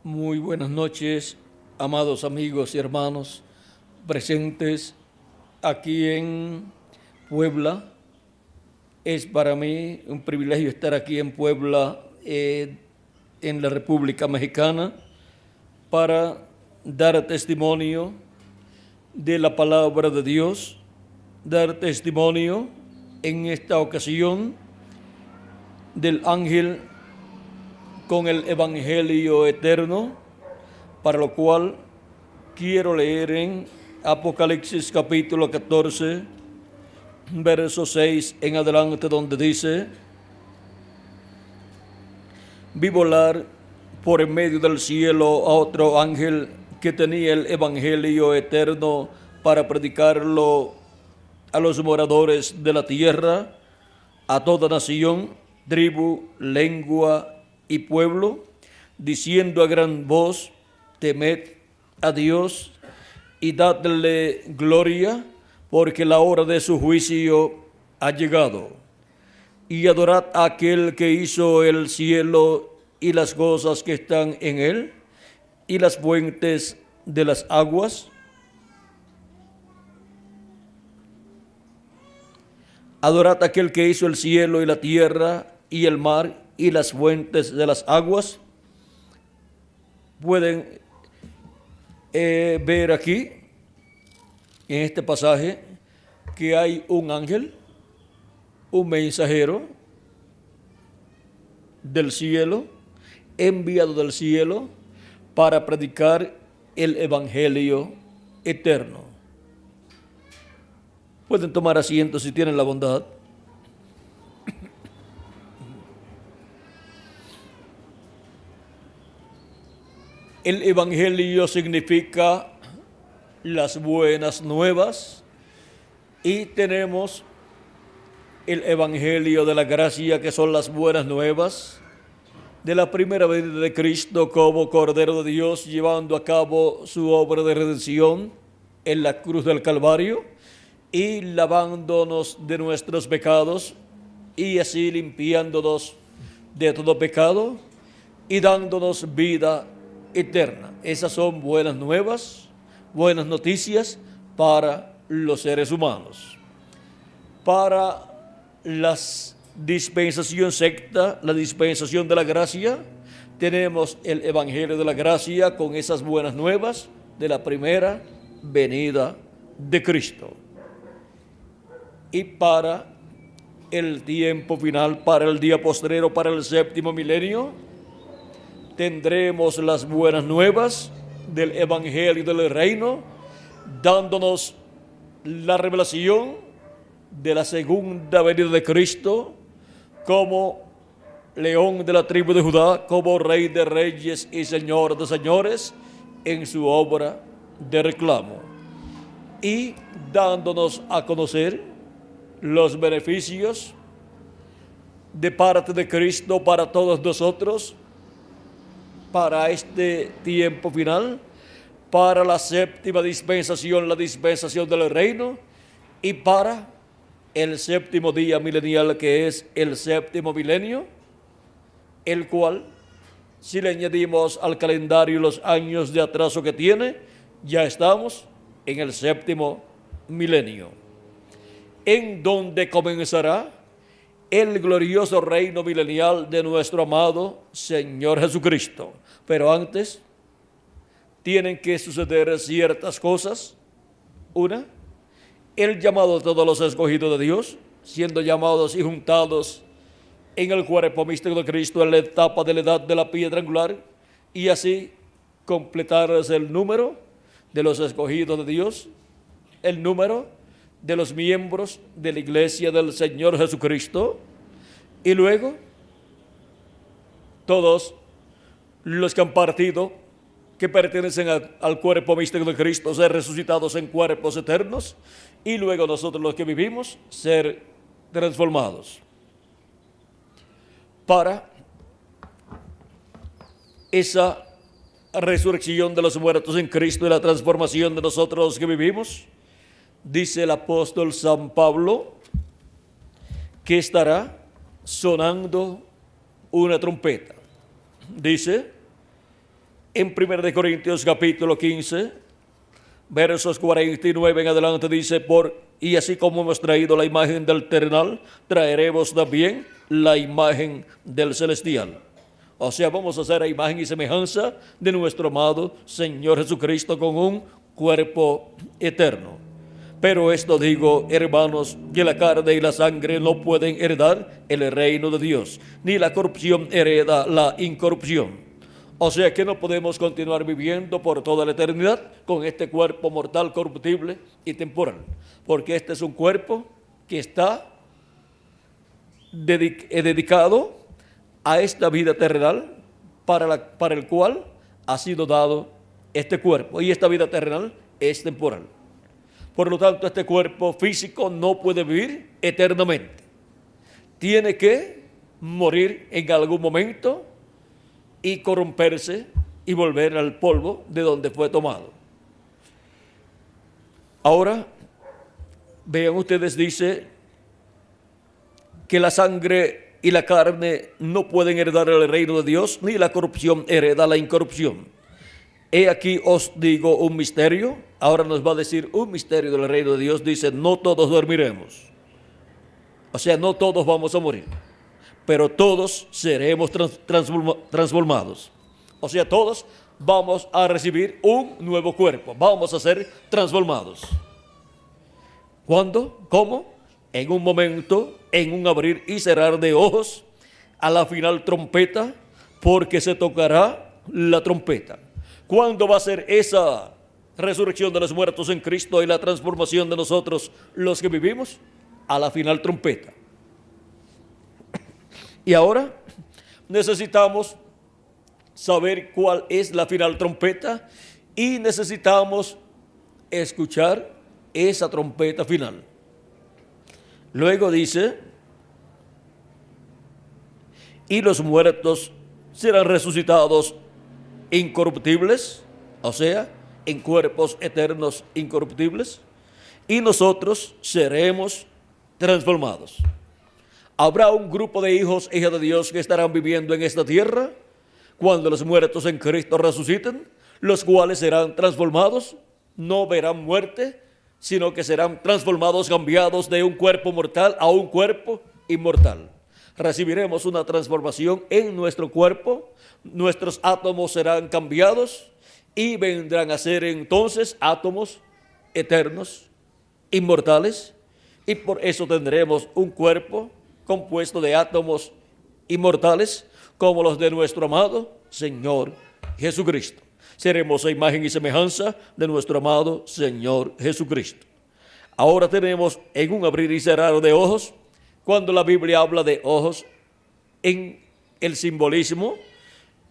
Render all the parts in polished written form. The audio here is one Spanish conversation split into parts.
Muy buenas noches, amados amigos y hermanos presentes aquí en Puebla. Es para mí un privilegio estar aquí en Puebla, en la República Mexicana, para dar testimonio de la palabra de Dios, dar testimonio en esta ocasión del ángel con el Evangelio eterno, para lo cual quiero leer en Apocalipsis capítulo 14, verso 6 en adelante, donde dice: vi volar por en medio del cielo a otro ángel que tenía el Evangelio eterno para predicarlo a los moradores de la tierra, a toda nación, tribu, lengua y pueblo, diciendo a gran voz: temed a Dios y dadle gloria, porque la hora de su juicio ha llegado. Y adorad a aquel que hizo el cielo y las cosas que están en él, y las fuentes de las aguas. Adorad a aquel que hizo el cielo y la tierra y el mar y las fuentes de las aguas. Pueden ver aquí, en este pasaje, que hay un ángel, un mensajero del cielo, enviado del cielo para predicar el Evangelio eterno. Pueden tomar asiento si tienen la bondad. El Evangelio significa las buenas nuevas, y tenemos el Evangelio de la gracia, que son las buenas nuevas de la primera venida de Cristo como Cordero de Dios, llevando a cabo su obra de redención en la cruz del Calvario y lavándonos de nuestros pecados, y así limpiándonos de todo pecado y dándonos vida eterna. Esas son buenas nuevas, buenas noticias para los seres humanos. Para la dispensación secta, la dispensación de la gracia, tenemos el Evangelio de la gracia con esas buenas nuevas de la primera venida de Cristo. Y para el tiempo final, para el día postrero, para el séptimo milenio, tendremos las buenas nuevas del Evangelio del Reino, dándonos la revelación de la segunda venida de Cristo como león de la tribu de Judá, como Rey de reyes y Señor de señores en su obra de reclamo, y dándonos a conocer los beneficios de parte de Cristo para todos nosotros, para este tiempo final, para la séptima dispensación, la dispensación del reino, y para el séptimo día milenial, que es el séptimo milenio, el cual, si le añadimos al calendario los años de atraso que tiene, ya estamos en el séptimo milenio, en donde comenzará el glorioso reino milenial de nuestro amado Señor Jesucristo. Pero antes tienen que suceder ciertas cosas. Una, el llamado de todos los escogidos de Dios, siendo llamados y juntados en el cuerpo místico de Cristo en la etapa de la edad de la piedra angular, y así completarse el número de los escogidos de Dios, el número de los miembros de la iglesia del Señor Jesucristo, y luego todos los que han partido, que pertenecen al cuerpo místico de Cristo, ser resucitados en cuerpos eternos, y luego nosotros los que vivimos, ser transformados. Para esa resurrección de los muertos en Cristo y la transformación de nosotros los que vivimos, dice el apóstol San Pablo que estará sonando una trompeta. Dice: En 1 de Corintios capítulo 15, versos 49 en adelante dice, y así como hemos traído la imagen del terrenal, traeremos también la imagen del celestial. O sea, vamos a hacer la imagen y semejanza de nuestro amado Señor Jesucristo con un cuerpo eterno. Pero esto digo, hermanos, que la carne y la sangre no pueden heredar el reino de Dios, ni la corrupción hereda la incorrupción. O sea que no podemos continuar viviendo por toda la eternidad con este cuerpo mortal, corruptible y temporal, porque este es un cuerpo que está dedicado a esta vida terrenal para el cual ha sido dado este cuerpo, y esta vida terrenal es temporal. Por lo tanto, este cuerpo físico no puede vivir eternamente. Tiene que morir en algún momento y corromperse y volver al polvo de donde fue tomado. Ahora, vean ustedes, dice que la sangre y la carne no pueden heredar el reino de Dios, ni la corrupción hereda la incorrupción. He aquí os digo un misterio. Ahora nos va a decir un misterio del reino de Dios. Dice, no todos dormiremos. O sea, no todos vamos a morir, pero todos seremos transformados. O sea, todos vamos a recibir un nuevo cuerpo. Vamos a ser transformados. ¿Cuándo? ¿Cómo? En un momento, en un abrir y cerrar de ojos, a la final trompeta, porque se tocará la trompeta. ¿Cuándo va a ser esa resurrección de los muertos en Cristo y la transformación de nosotros los que vivimos? A la final trompeta. Y ahora necesitamos saber cuál es la final trompeta y necesitamos escuchar esa trompeta final. Luego dice, y los muertos serán resucitados incorruptibles, o sea, en cuerpos eternos incorruptibles, y nosotros seremos transformados. Habrá un grupo de hijos e hijas de Dios que estarán viviendo en esta tierra cuando los muertos en Cristo resuciten, los cuales serán transformados, no verán muerte, sino que serán transformados, cambiados de un cuerpo mortal a un cuerpo inmortal. Recibiremos una transformación en nuestro cuerpo, nuestros átomos serán cambiados y vendrán a ser entonces átomos eternos, inmortales, y por eso tendremos un cuerpo compuesto de átomos inmortales como los de nuestro amado Señor Jesucristo. Seremos a imagen y semejanza de nuestro amado Señor Jesucristo. Ahora tenemos en un abrir y cerrar de ojos, cuando la Biblia habla de ojos, en el simbolismo,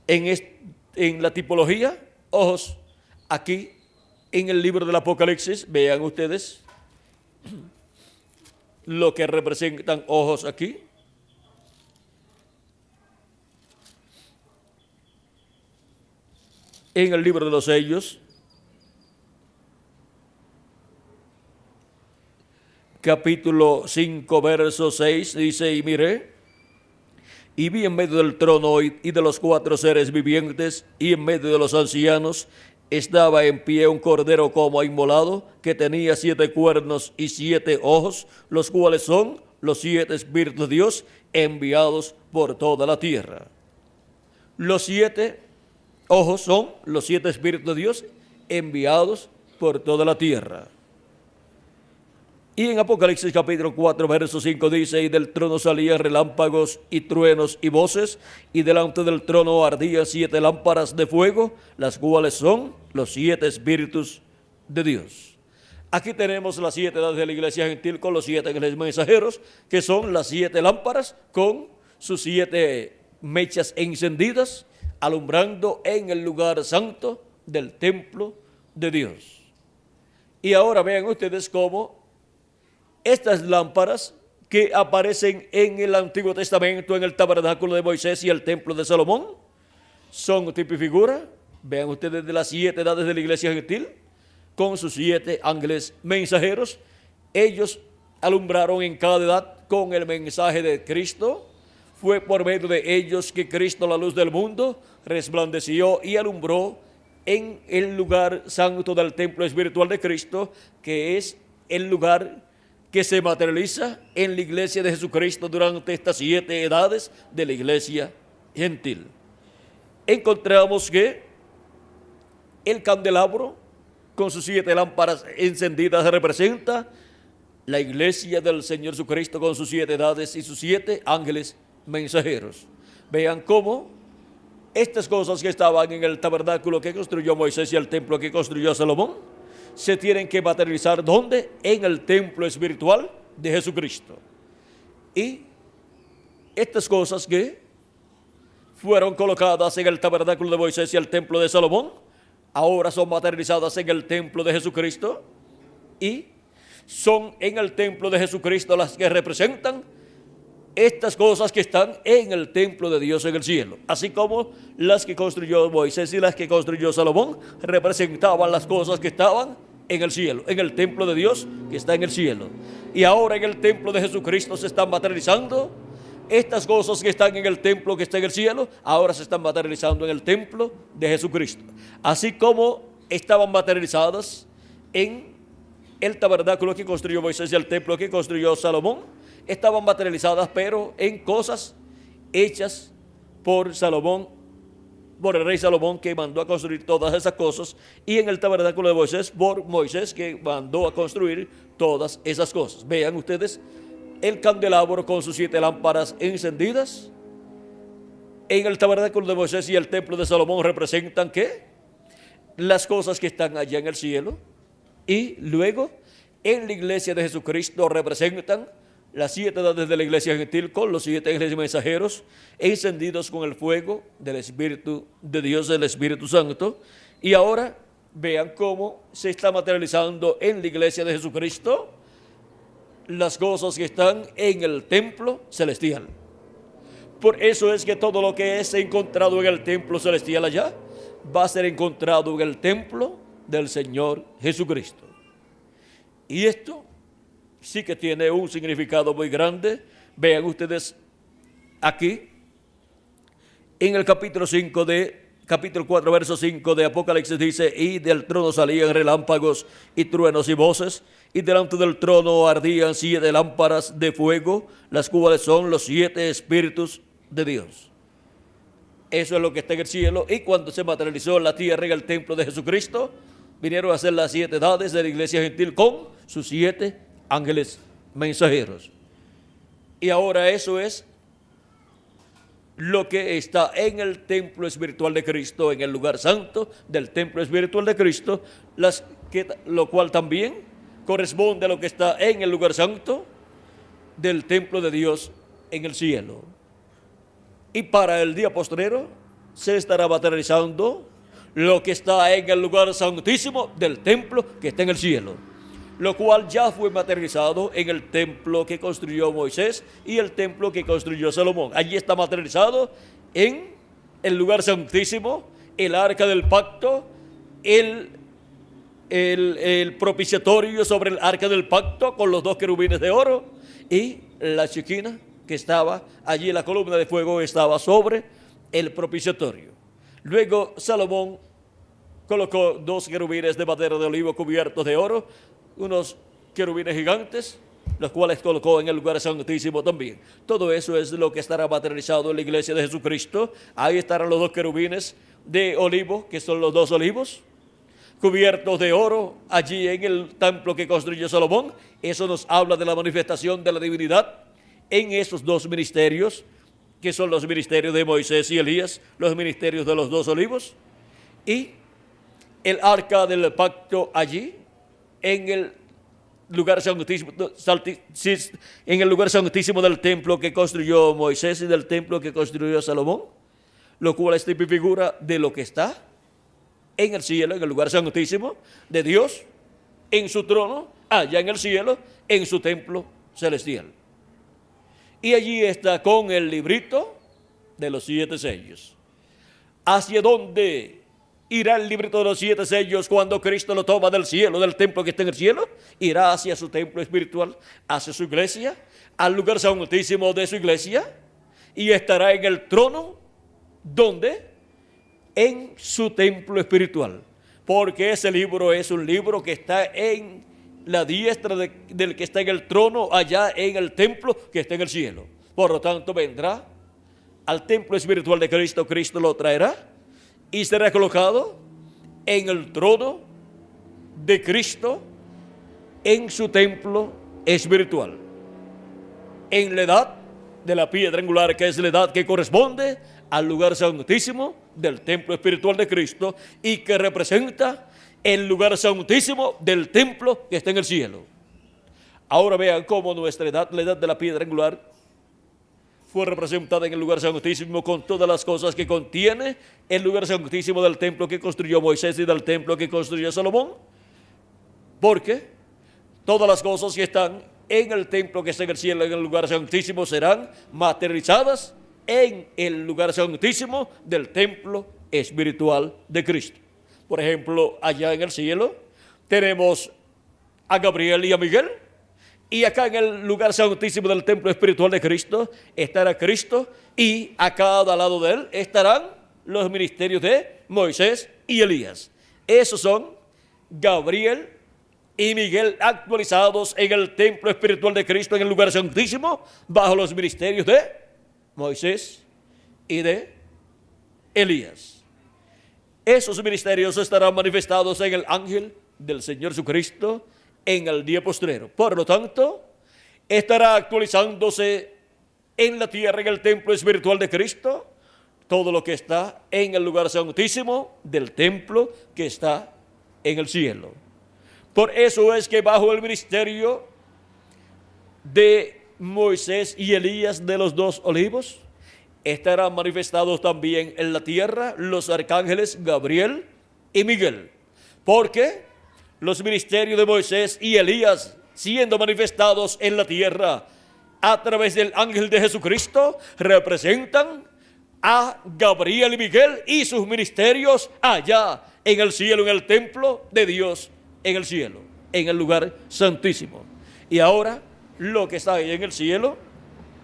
en la tipología, ojos, aquí en el libro del Apocalipsis, vean ustedes lo que representan ojos aquí. En el libro de los sellos, capítulo 5, verso 6, dice, y miré, y vi en medio del trono y de los 4 seres vivientes, y en medio de los ancianos, estaba en pie un cordero como inmolado, que tenía 7 cuernos y 7 ojos, los cuales son los 7 espíritus de Dios enviados por toda la tierra. Los 7 ojos son los 7 espíritus de Dios enviados por toda la tierra. Y en Apocalipsis capítulo 4, verso 5 dice, y del trono salían relámpagos y truenos y voces, y delante del trono ardían 7 lámparas de fuego, las cuales son los 7 espíritus de Dios. Aquí tenemos las 7 edades de la iglesia gentil con los 7 ángeles mensajeros, que son las 7 lámparas con sus 7 mechas encendidas, alumbrando en el lugar santo del templo de Dios. Y ahora vean ustedes cómo estas lámparas que aparecen en el Antiguo Testamento, en el tabernáculo de Moisés y el templo de Salomón, son tipo y figura, vean ustedes, de las 7 edades de la iglesia gentil, con sus 7 ángeles mensajeros. Ellos alumbraron en cada edad con el mensaje de Cristo, fue por medio de ellos que Cristo, la luz del mundo, resplandeció y alumbró en el lugar santo del templo espiritual de Cristo, que es el lugar que se materializa en la iglesia de Jesucristo durante estas 7 edades de la iglesia gentil. Encontramos que el candelabro con sus 7 lámparas encendidas representa la iglesia del Señor Jesucristo con sus 7 edades y sus 7 ángeles mensajeros. Vean cómo estas cosas que estaban en el tabernáculo que construyó Moisés y el templo que construyó Salomón se tienen que materializar ¿dónde? En el templo espiritual de Jesucristo. Y estas cosas que fueron colocadas en el tabernáculo de Moisés y el templo de Salomón ahora son materializadas en el templo de Jesucristo, y son en el templo de Jesucristo las que representan estas cosas que están en el templo de Dios en el cielo. Así como las que construyó Moisés y las que construyó Salomón representaban las cosas que estaban en el cielo, en el templo de Dios que está en el cielo. Y ahora en el templo de Jesucristo se están materializando estas cosas que están en el templo que está en el cielo, ahora se están materializando en el templo de Jesucristo. Así como estaban materializadas en el tabernáculo que construyó Moisés y el templo que construyó Salomón, estaban materializadas pero en cosas hechas por Salomón, por el rey Salomón, que mandó a construir todas esas cosas, y en el tabernáculo de Moisés por Moisés, que mandó a construir todas esas cosas. Vean ustedes el candelabro con sus 7 lámparas encendidas en el tabernáculo de Moisés y el templo de Salomón representan ¿qué? Las cosas que están allá en el cielo, y luego en la iglesia de Jesucristo representan las 7 edades de la iglesia gentil con los 7 ángeles mensajeros encendidos con el fuego del Espíritu de Dios, del Espíritu Santo. Y ahora vean cómo se está materializando en la iglesia de Jesucristo las cosas que están en el templo celestial. Por eso es que todo lo que es encontrado en el templo celestial allá va a ser encontrado en el templo del Señor Jesucristo. Y esto sí que tiene un significado muy grande. Vean ustedes aquí en el capítulo 4, verso 5 de Apocalipsis dice: y del trono salían relámpagos y truenos y voces, y delante del trono ardían 7 lámparas de fuego, las cuales son los 7 espíritus de Dios. Eso es lo que está en el cielo. Y cuando se materializó en la tierra en el templo de Jesucristo, vinieron a ser las 7 edades de la iglesia gentil con sus 7 ángeles mensajeros. Y ahora eso es lo que está en el templo espiritual de Cristo, en el lugar santo del templo espiritual de Cristo, lo cual también corresponde a lo que está en el lugar santo del templo de Dios en el cielo. Y para el día postrero se estará materializando lo que está en el lugar santísimo del templo que está en el cielo, lo cual ya fue materializado en el templo que construyó Moisés y el templo que construyó Salomón. Allí está materializado en el lugar santísimo el arca del pacto, el propiciatorio sobre el arca del pacto con los 2 querubines de oro, y la chiquina que estaba allí, la columna de fuego estaba sobre el propiciatorio. Luego Salomón colocó 2 querubines de madera de olivo cubiertos de oro, unos querubines gigantes, los cuales colocó en el lugar santísimo también. Todo eso es lo que estará materializado en la iglesia de Jesucristo. Ahí estarán los 2 querubines de olivo, que son los 2 olivos, cubiertos de oro, allí en el templo que construyó Salomón. Eso nos habla de la manifestación de la divinidad en esos 2 ministerios, que son los ministerios de Moisés y Elías, los ministerios de los 2 olivos, y el arca del pacto allí, en el lugar santísimo del templo que construyó Moisés y del templo que construyó Salomón, lo cual es tipo y figura de lo que está en el cielo, en el lugar santísimo de Dios, en su trono, allá en el cielo, en su templo celestial. Y allí está con el librito de los 7 sellos. ¿Hacia dónde irá el librito de los 7 sellos cuando Cristo lo toma del cielo, del templo que está en el cielo? Irá hacia su templo espiritual, hacia su iglesia, al lugar santísimo de su iglesia. y estará en el trono, ¿dónde? En su templo espiritual. Porque ese libro es un libro que está en la diestra del que está en el trono, allá en el templo que está en el cielo. Por lo tanto, vendrá al templo espiritual de Cristo, Cristo lo traerá y será colocado en el trono de Cristo en su templo espiritual, en la edad de la piedra angular, que es la edad que corresponde al lugar santísimo del templo espiritual de Cristo y que representa el lugar santísimo del templo que está en el cielo. Ahora vean cómo nuestra edad, la edad de la piedra angular, fue representada en el lugar santísimo con todas las cosas que contiene el lugar santísimo del templo que construyó Moisés y del templo que construyó Salomón, porque todas las cosas que están en el templo que está en el cielo, en el lugar santísimo, serán materializadas en el lugar santísimo del templo espiritual de Cristo. Por ejemplo, allá en el cielo tenemos a Gabriel y a Miguel, y acá en el lugar santísimo del templo espiritual de Cristo estará Cristo, y a cada lado de él estarán los ministerios de Moisés y Elías. Esos son Gabriel y Miguel actualizados en el templo espiritual de Cristo, en el lugar santísimo, bajo los ministerios de Moisés y de Elías. Esos ministerios estarán manifestados en el ángel del Señor Jesucristo en el día postrero. Por lo tanto, estará actualizándose en la tierra, en el templo espiritual de Cristo, todo lo que está en el lugar santísimo del templo que está en el cielo. Por eso es que bajo el ministerio de Moisés y Elías de los dos olivos, estarán manifestados también en la tierra los arcángeles Gabriel y Miguel. Porque los ministerios de Moisés y Elías, siendo manifestados en la tierra a través del ángel de Jesucristo, representan a Gabriel y Miguel y sus ministerios allá en el cielo, en el templo de Dios, en el cielo, en el lugar santísimo. Y ahora lo que está ahí en el cielo,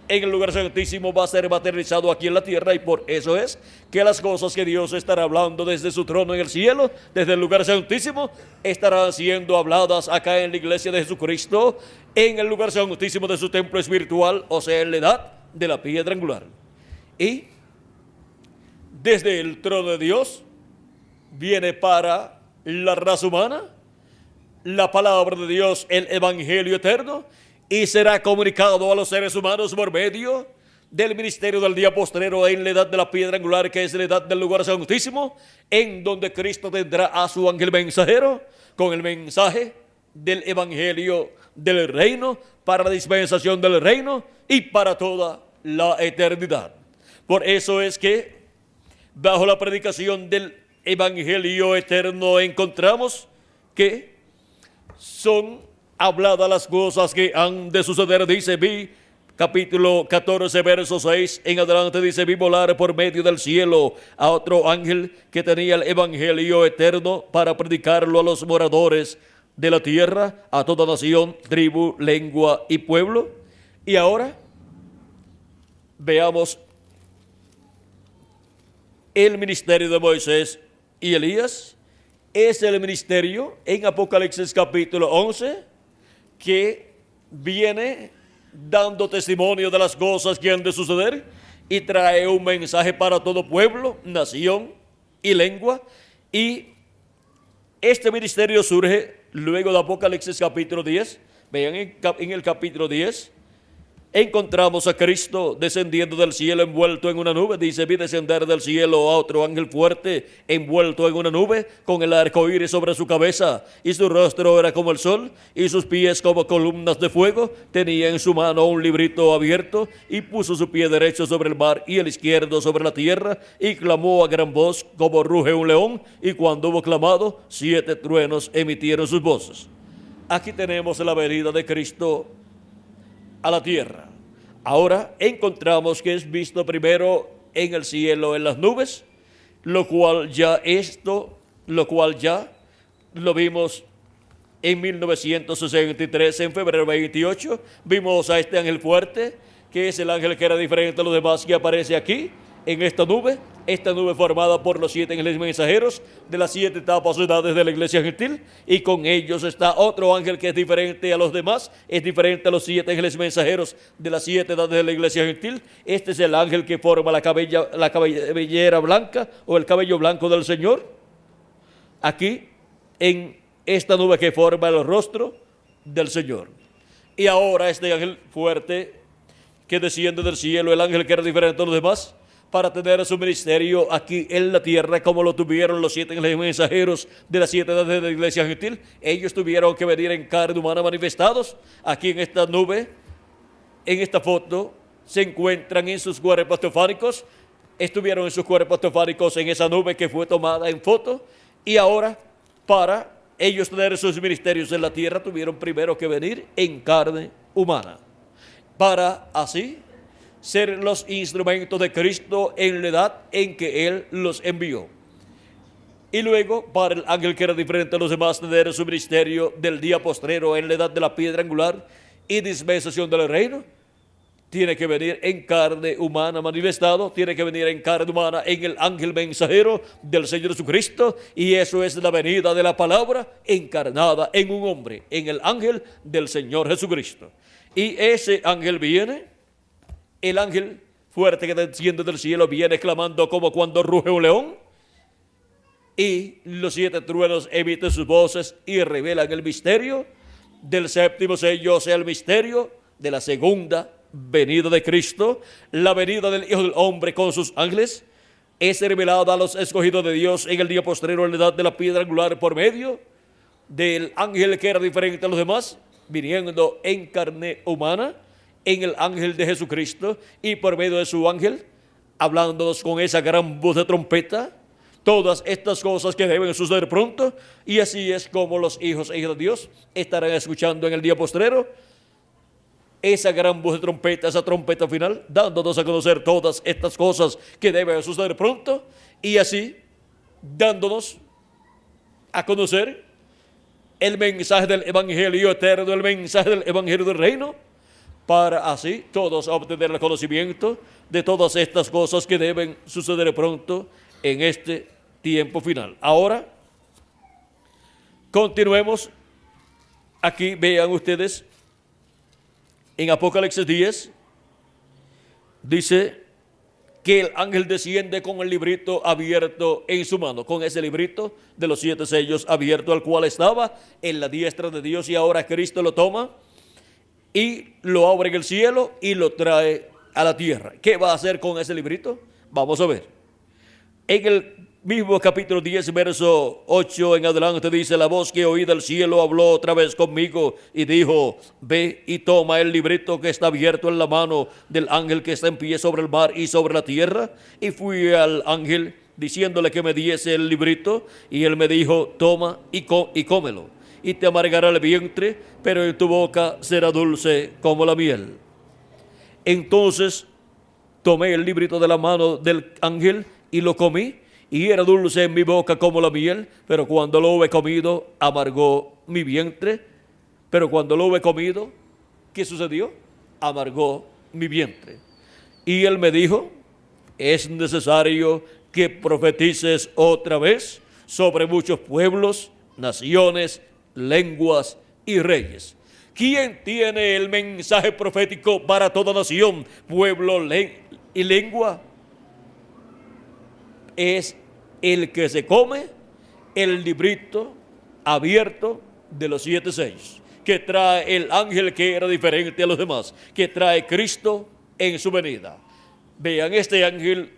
en el lugar santísimo, va a ser materializado aquí en la tierra, y por eso es que las cosas que Dios estará hablando desde su trono en el cielo, desde el lugar santísimo, estarán siendo habladas acá en la iglesia de Jesucristo, en el lugar santísimo de su templo espiritual, o sea, en la edad de la piedra angular. Y desde el trono de Dios viene para la raza humana la palabra de Dios, el evangelio eterno, y será comunicado a los seres humanos por medio del ministerio del día postrero en la edad de la piedra angular, que es la edad del lugar santísimo, en donde Cristo tendrá a su ángel mensajero con el mensaje del evangelio del reino para la dispensación del reino y para toda la eternidad. Por eso es que bajo la predicación del evangelio eterno encontramos que son habladas las cosas que han de suceder. Dice, vi, capítulo 14, verso 6 en adelante, dice, vi volar por medio del cielo a otro ángel que tenía el evangelio eterno para predicarlo a los moradores de la tierra, a toda nación, tribu, lengua y pueblo. Y ahora veamos el ministerio de Moisés y Elías. Es el ministerio en Apocalipsis capítulo 11 que viene dando testimonio de las cosas que han de suceder y trae un mensaje para todo pueblo, nación y lengua. Y este ministerio surge luego de Apocalipsis capítulo 10. Vean en el capítulo 10 encontramos a Cristo descendiendo del cielo envuelto en una nube. Dice, vi descender del cielo a otro ángel fuerte envuelto en una nube, con el arco iris sobre su cabeza, y su rostro era como el sol, y sus pies como columnas de fuego. Tenía en su mano un librito abierto, y puso su pie derecho sobre el mar y el izquierdo sobre la tierra, y clamó a gran voz como ruge un león, y cuando hubo clamado, 7 truenos emitieron sus voces. Aquí tenemos la venida de Cristo a la tierra. Ahora encontramos que es visto primero en el cielo, en las nubes, lo cual ya lo vimos en 1963, en febrero 28, vimos a este ángel fuerte que es el ángel que era diferente a los demás, que aparece aquí en esta nube formada por los 7 ángeles mensajeros de las 7 etapas o edades de la iglesia gentil, y con ellos está otro ángel que es diferente a los demás, es diferente a los 7 ángeles mensajeros de las 7 edades de la iglesia gentil. Este es el ángel que forma la cabellera blanca o el cabello blanco del Señor, aquí en esta nube que forma el rostro del Señor. Y ahora este ángel fuerte que desciende del cielo, el ángel que era diferente a los demás, para tener su ministerio aquí en la tierra, como lo tuvieron los 7 ángeles mensajeros de las 7 edades de la iglesia gentil. Ellos tuvieron que venir en carne humana manifestados. Aquí en esta nube, en esta foto, se encuentran en sus cuerpos teofánicos. Estuvieron en sus cuerpos teofánicos en esa nube que fue tomada en foto. Y ahora, para ellos tener sus ministerios en la tierra, tuvieron primero que venir en carne humana, para así ser los instrumentos de Cristo en la edad en que Él los envió. Y luego, para el ángel que era diferente a los demás, tener su ministerio del día postrero en la edad de la piedra angular y dispensación del reino, tiene que venir en carne humana manifestado, tiene que venir en carne humana en el ángel mensajero del Señor Jesucristo, y eso es la venida de la palabra encarnada en un hombre, en el ángel del Señor Jesucristo. Y ese ángel viene, el ángel fuerte que desciende del cielo, viene clamando como cuando ruge un león, y los 7 truenos emiten sus voces y revelan el misterio del séptimo sello, o sea, el misterio de la segunda venida de Cristo. La venida del Hijo del Hombre con sus ángeles es revelada a los escogidos de Dios en el día postrero en la edad de la piedra angular, por medio del ángel que era diferente a los demás, viniendo en carne humana, en el ángel de Jesucristo, y por medio de su ángel, hablándonos con esa gran voz de trompeta, todas estas cosas que deben suceder pronto. Y así es como los hijos e hijas de Dios estarán escuchando en el día postrero esa gran voz de trompeta, esa trompeta final, dándonos a conocer todas estas cosas que deben suceder pronto, y así dándonos a conocer el mensaje del evangelio eterno, el mensaje del evangelio del reino, para así todos obtener el conocimiento de todas estas cosas que deben suceder pronto en este tiempo final. Ahora, continuemos. Aquí vean ustedes, en Apocalipsis 10, dice que el ángel desciende con el librito abierto en su mano, con ese librito de los 7 sellos abierto, al cual estaba en la diestra de Dios, y ahora Cristo lo toma y lo abre en el cielo y lo trae a la tierra. ¿Qué va a hacer con ese librito? Vamos a ver. En el mismo capítulo 10, verso 8 en adelante, dice: la voz que oí del cielo habló otra vez conmigo y dijo: ve y toma el librito que está abierto en la mano del ángel que está en pie sobre el mar y sobre la tierra. Y fui al ángel diciéndole que me diese el librito, y él me dijo: toma y cómelo, y te amargará el vientre, pero en tu boca será dulce como la miel. Entonces tomé el librito de la mano del ángel y lo comí, y era dulce en mi boca como la miel, pero cuando lo hube comido, amargó mi vientre. Pero cuando lo hube comido, ¿qué sucedió? Amargó mi vientre. Y él me dijo: es necesario que profetices otra vez sobre muchos pueblos, naciones, lenguas y reyes. ¿Quién tiene el mensaje profético para toda nación, pueblo y lengua? Es el que se come el librito abierto de los 7 sellos, que trae el ángel que era diferente a los demás, que trae Cristo en su venida. Vean, este ángel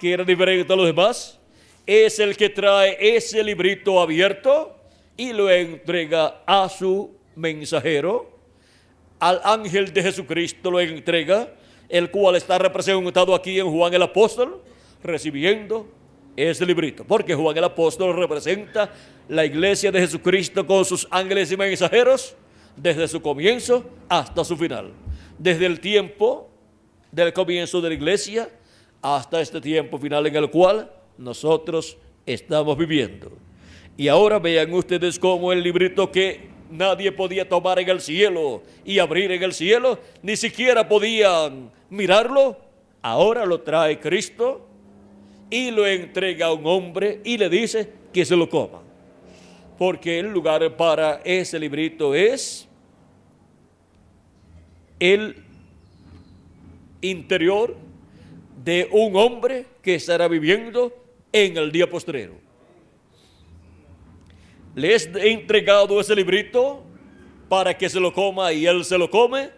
que era diferente a los demás es el que trae ese librito abierto y lo entrega a su mensajero. Al ángel de Jesucristo lo entrega, el cual está representado aquí en Juan el apóstol, recibiendo ese librito, porque Juan el apóstol representa la iglesia de Jesucristo con sus ángeles y mensajeros desde su comienzo hasta su final, desde el tiempo del comienzo de la iglesia hasta este tiempo final en el cual nosotros estamos viviendo. Y ahora vean ustedes cómo el librito que nadie podía tomar en el cielo y abrir en el cielo, ni siquiera podían mirarlo. Ahora lo trae Cristo y lo entrega a un hombre y le dice que se lo coma. Porque el lugar para ese librito es el interior de un hombre que estará viviendo en el día postrero. Le es entregado ese librito para que se lo coma y él se lo come.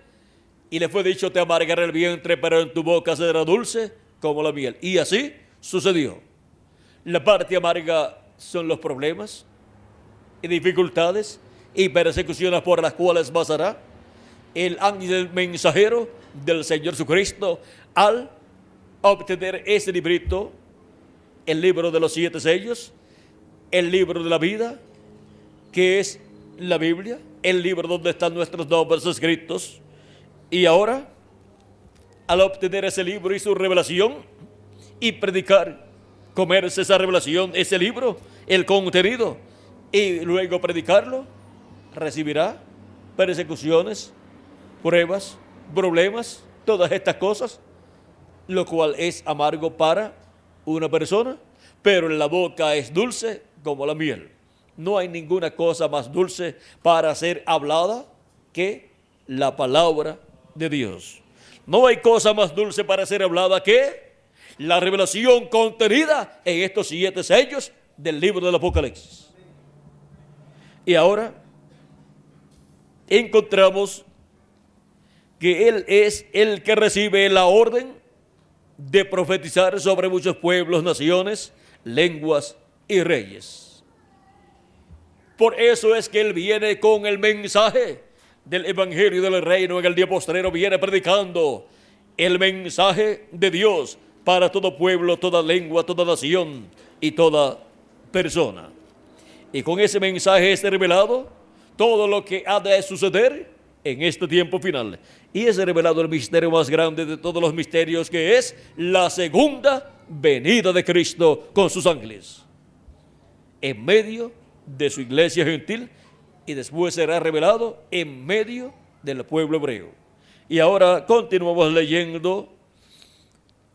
Y le fue dicho: te amargará el vientre, pero en tu boca será dulce como la miel. Y así sucedió. La parte amarga son los problemas y dificultades y persecuciones por las cuales pasará el ángel mensajero del Señor Jesucristo al obtener ese librito, el libro de los 7 sellos, el libro de la vida, que es la Biblia, el libro donde están nuestros nombres escritos. Y ahora, al obtener ese libro y su revelación y predicar, comerse esa revelación, ese libro, el contenido, y luego predicarlo, recibirá persecuciones, pruebas, problemas, todas estas cosas, lo cual es amargo para una persona, pero en la boca es dulce como la miel. No hay ninguna cosa más dulce para ser hablada que la palabra de Dios. No hay cosa más dulce para ser hablada que la revelación contenida en estos 7 sellos del libro del Apocalipsis. Y ahora encontramos que Él es el que recibe la orden de profetizar sobre muchos pueblos, naciones, lenguas y reyes. Por eso es que Él viene con el mensaje del Evangelio del Reino en el día postrero, viene predicando el mensaje de Dios para todo pueblo, toda lengua, toda nación y toda persona. Y con ese mensaje es revelado todo lo que ha de suceder en este tiempo final. Y es revelado el misterio más grande de todos los misterios, que es la segunda venida de Cristo con sus ángeles en medio de su iglesia gentil, y después será revelado en medio del pueblo hebreo. Y ahora continuamos leyendo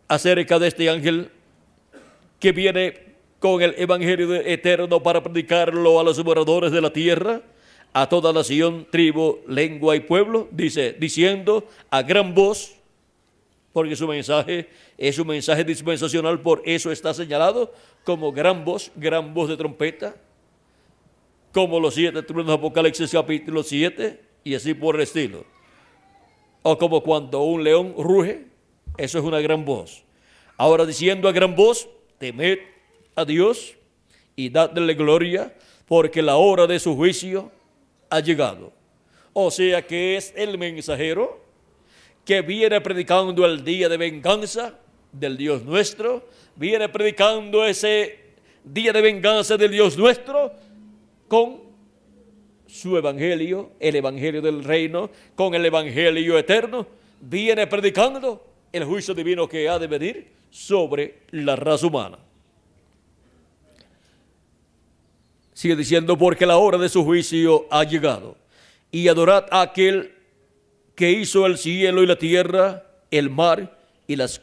acerca de este ángel que viene con el evangelio eterno para predicarlo a los moradores de la tierra, a toda nación, tribu, lengua y pueblo, diciendo a gran voz, porque su mensaje es un mensaje dispensacional, por eso está señalado como gran voz de trompeta, como los 7 truenos de Apocalipsis capítulo 7, y así por el estilo. O como cuando un león ruge, eso es una gran voz. Ahora diciendo a gran voz: temed a Dios y dadle gloria, porque la hora de su juicio ha llegado. O sea que es el mensajero que viene predicando el día de venganza del Dios nuestro, viene predicando ese día de venganza del Dios nuestro con su evangelio, el evangelio del reino, con el evangelio eterno, viene predicando el juicio divino que ha de venir sobre la raza humana. Sigue diciendo: porque la hora de su juicio ha llegado, y adorad a aquel que hizo el cielo y la tierra, el mar y las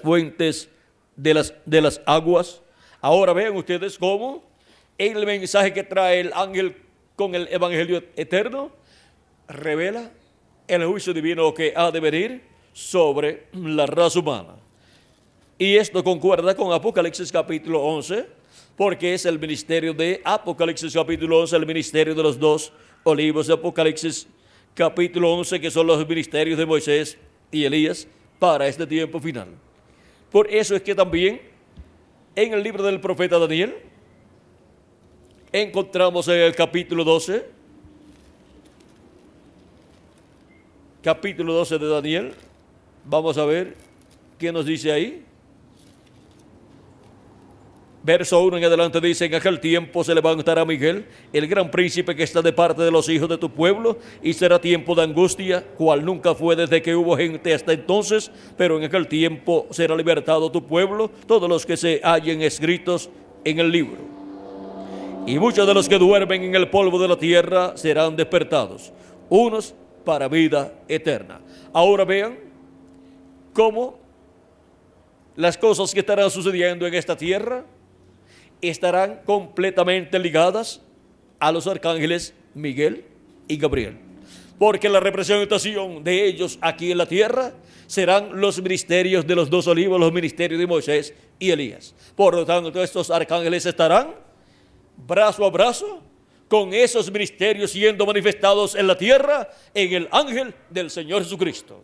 fuentes de las aguas. Ahora vean ustedes cómo el mensaje que trae el ángel con el evangelio eterno revela el juicio divino que ha de venir sobre la raza humana. Y esto concuerda con Apocalipsis capítulo 11, porque es el ministerio de Apocalipsis capítulo 11, el ministerio de los 2 olivos de Apocalipsis capítulo 11, que son los ministerios de Moisés y Elías para este tiempo final. Por eso es que también en el libro del profeta Daniel encontramos en el capítulo 12 de Daniel, vamos a ver qué nos dice ahí. Verso 1 en adelante dice: en aquel tiempo se levantará Miguel, el gran príncipe que está de parte de los hijos de tu pueblo, y será tiempo de angustia, cual nunca fue desde que hubo gente hasta entonces, pero en aquel tiempo será libertado tu pueblo, todos los que se hallen escritos en el libro. y muchos de los que duermen en el polvo de la tierra serán despertados, unos para vida eterna. Ahora vean cómo las cosas que estarán sucediendo en esta tierra estarán completamente ligadas a los arcángeles Miguel y Gabriel, porque la representación de ellos aquí en la tierra serán los ministerios de los dos olivos, los ministerios de Moisés y Elías. Por lo tanto, estos arcángeles estarán brazo a brazo con esos ministerios siendo manifestados en la tierra en el ángel del Señor Jesucristo.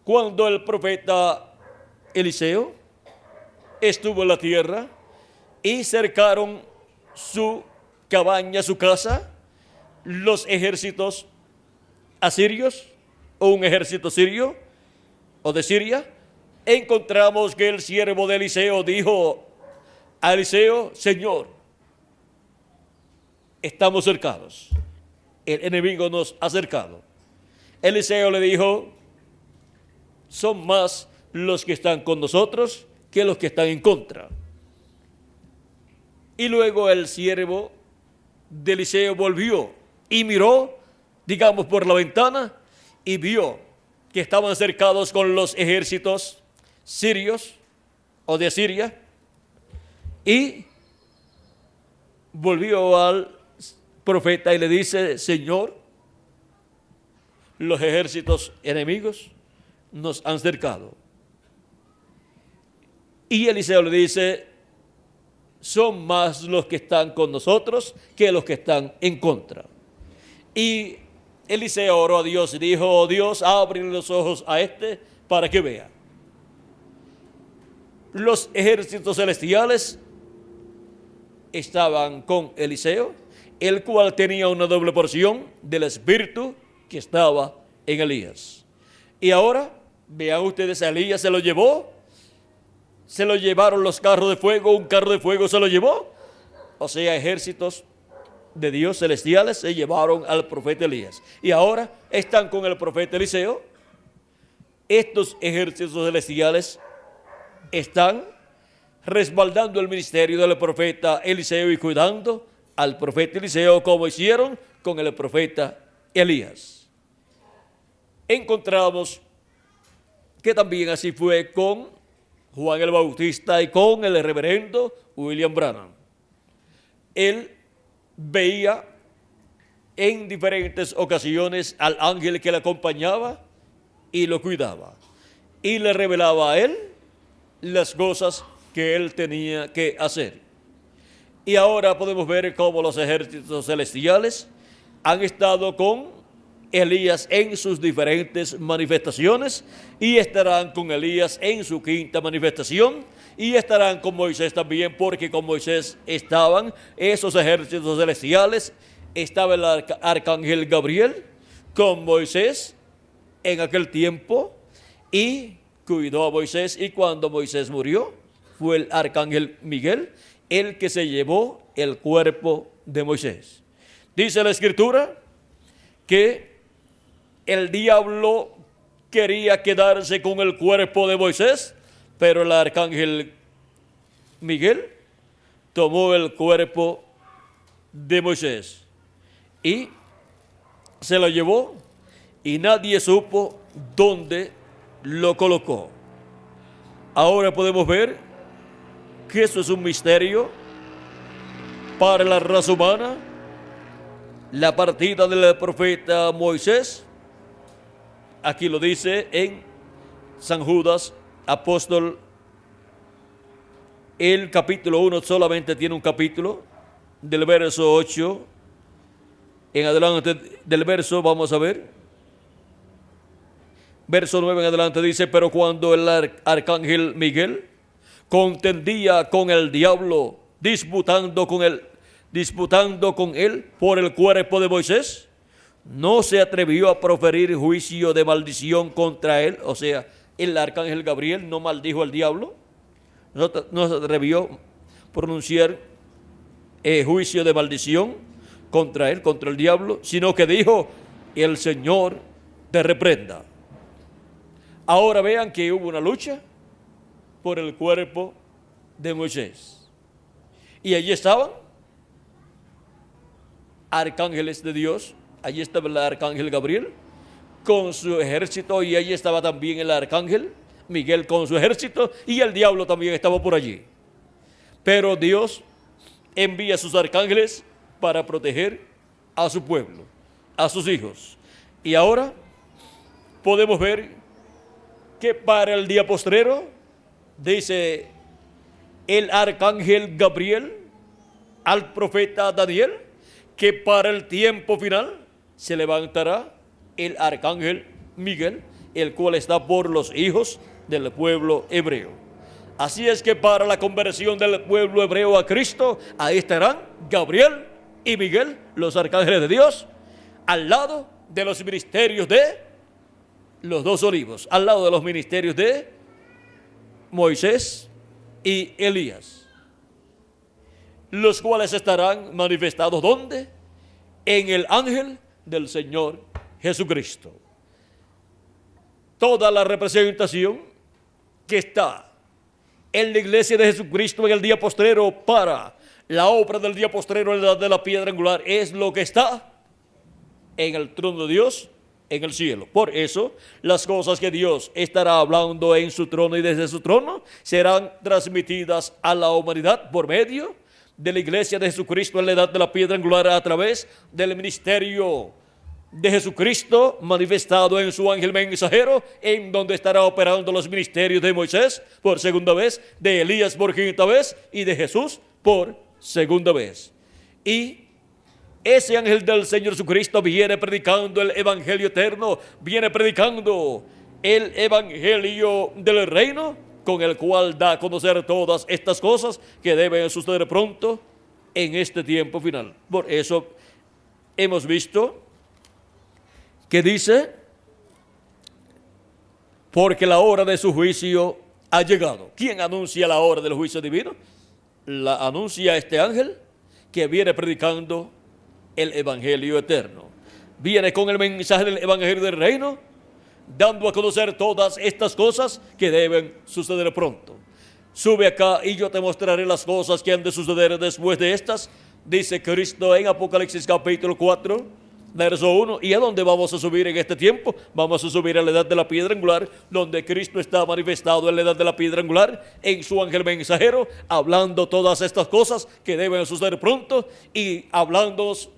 Cuando el profeta Eliseo estuvo en la tierra y cercaron su cabaña, su casa, los ejércitos asirios o un ejército sirio o de Siria, encontramos que el siervo de Eliseo dijo a Eliseo: Señor, estamos cercados, el enemigo nos ha cercado. Eliseo le dijo: son más los que están con nosotros que los que están en contra. Y luego el siervo de Eliseo volvió y miró, digamos, por la ventana y vio que estaban cercados con los ejércitos sirios o de Siria, y volvió al profeta y le dice: Señor, los ejércitos enemigos nos han cercado. Y Eliseo le dice: son más los que están con nosotros que los que están en contra. Y Eliseo oró a Dios y dijo: oh Dios, abre los ojos a este para que vea. Los ejércitos celestiales estaban con Eliseo, el cual tenía una doble porción del espíritu que estaba en Elías. Y ahora, vean ustedes, a Elías se lo llevaron los carros de fuego, un carro de fuego se lo llevó. O sea, ejércitos de Dios celestiales se llevaron al profeta Elías. Y ahora están con el profeta Eliseo. Estos ejércitos celestiales están respaldando el ministerio del profeta Eliseo y cuidando al profeta Eliseo, como hicieron con el profeta Elías. Encontramos que también así fue con Juan el Bautista y con el reverendo William Branham. Él veía en diferentes ocasiones al ángel que le acompañaba y lo cuidaba, y le revelaba a él las cosas que él tenía que hacer. Y ahora podemos ver cómo los ejércitos celestiales han estado con Elías en sus diferentes manifestaciones, y estarán con Elías en su quinta manifestación, y estarán con Moisés también, porque con Moisés estaban esos ejércitos celestiales. Estaba el arcángel Gabriel con Moisés en aquel tiempo y cuidó a Moisés, y cuando Moisés murió fue el arcángel Miguel el que se llevó el cuerpo de Moisés. Dice la Escritura que el diablo quería quedarse con el cuerpo de Moisés, pero el arcángel Miguel tomó el cuerpo de Moisés y se lo llevó, y nadie supo dónde lo colocó. Ahora podemos ver que eso es un misterio para la raza humana. La partida del profeta Moisés, aquí lo dice en San Judas Apóstol, el capítulo 1 solamente tiene un capítulo, del verso 8 en adelante, del verso, vamos a ver, verso 9 en adelante dice: pero cuando el arcángel Miguel contendía con el diablo, disputando con él por el cuerpo de Moisés, no se atrevió a proferir juicio de maldición contra él. O sea, el arcángel Gabriel no maldijo al diablo, no se atrevió a pronunciar juicio de maldición contra él, contra el diablo, sino que dijo: el Señor te reprenda. Ahora vean que hubo una lucha por el cuerpo de Moisés, y allí estaban arcángeles de Dios. Allí estaba el arcángel Gabriel con su ejército, y allí estaba también el arcángel Miguel con su ejército, y el diablo también estaba por allí. Pero Dios envía a sus arcángeles para proteger a su pueblo, a sus hijos. Y ahora podemos ver que para el día postrero, dice el arcángel Gabriel al profeta Daniel, que para el tiempo final se levantará el arcángel Miguel, el cual está por los hijos del pueblo hebreo. Así es que para la conversión del pueblo hebreo a Cristo, ahí estarán Gabriel y Miguel, los arcángeles de Dios, al lado de los ministerios de los dos olivos, al lado de los ministerios de Moisés y Elías, los cuales estarán manifestados ¿dónde? En el ángel del Señor Jesucristo. Toda la representación que está en la iglesia de Jesucristo en el día postrero para la obra del día postrero en la edad de la piedra angular es lo que está en el trono de Dios en el cielo. Por eso, las cosas que Dios estará hablando en su trono y desde su trono serán transmitidas a la humanidad por medio de la iglesia de Jesucristo en la edad de la piedra angular, a través del ministerio de Jesucristo manifestado en su ángel mensajero, en donde estará operando los ministerios de Moisés por segunda vez, de Elías por quinta vez y de Jesús por segunda vez. Y ese ángel del Señor Jesucristo viene predicando el evangelio eterno, viene predicando el evangelio del reino, con el cual da a conocer todas estas cosas que deben suceder pronto en este tiempo final. Por eso hemos visto que dice, porque la hora de su juicio ha llegado. ¿Quién anuncia la hora del juicio divino? La anuncia este ángel que viene predicando el evangelio eterno. Viene con el mensaje del evangelio del reino, dando a conocer todas estas cosas que deben suceder pronto. Sube acá y yo te mostraré las cosas que han de suceder después de estas, dice Cristo en Apocalipsis capítulo 4, verso 1. ¿Y a dónde vamos a subir en este tiempo? Vamos a subir a la edad de la piedra angular, donde Cristo está manifestado en la edad de la piedra angular, en su ángel mensajero, hablando todas estas cosas que deben suceder pronto y hablándonos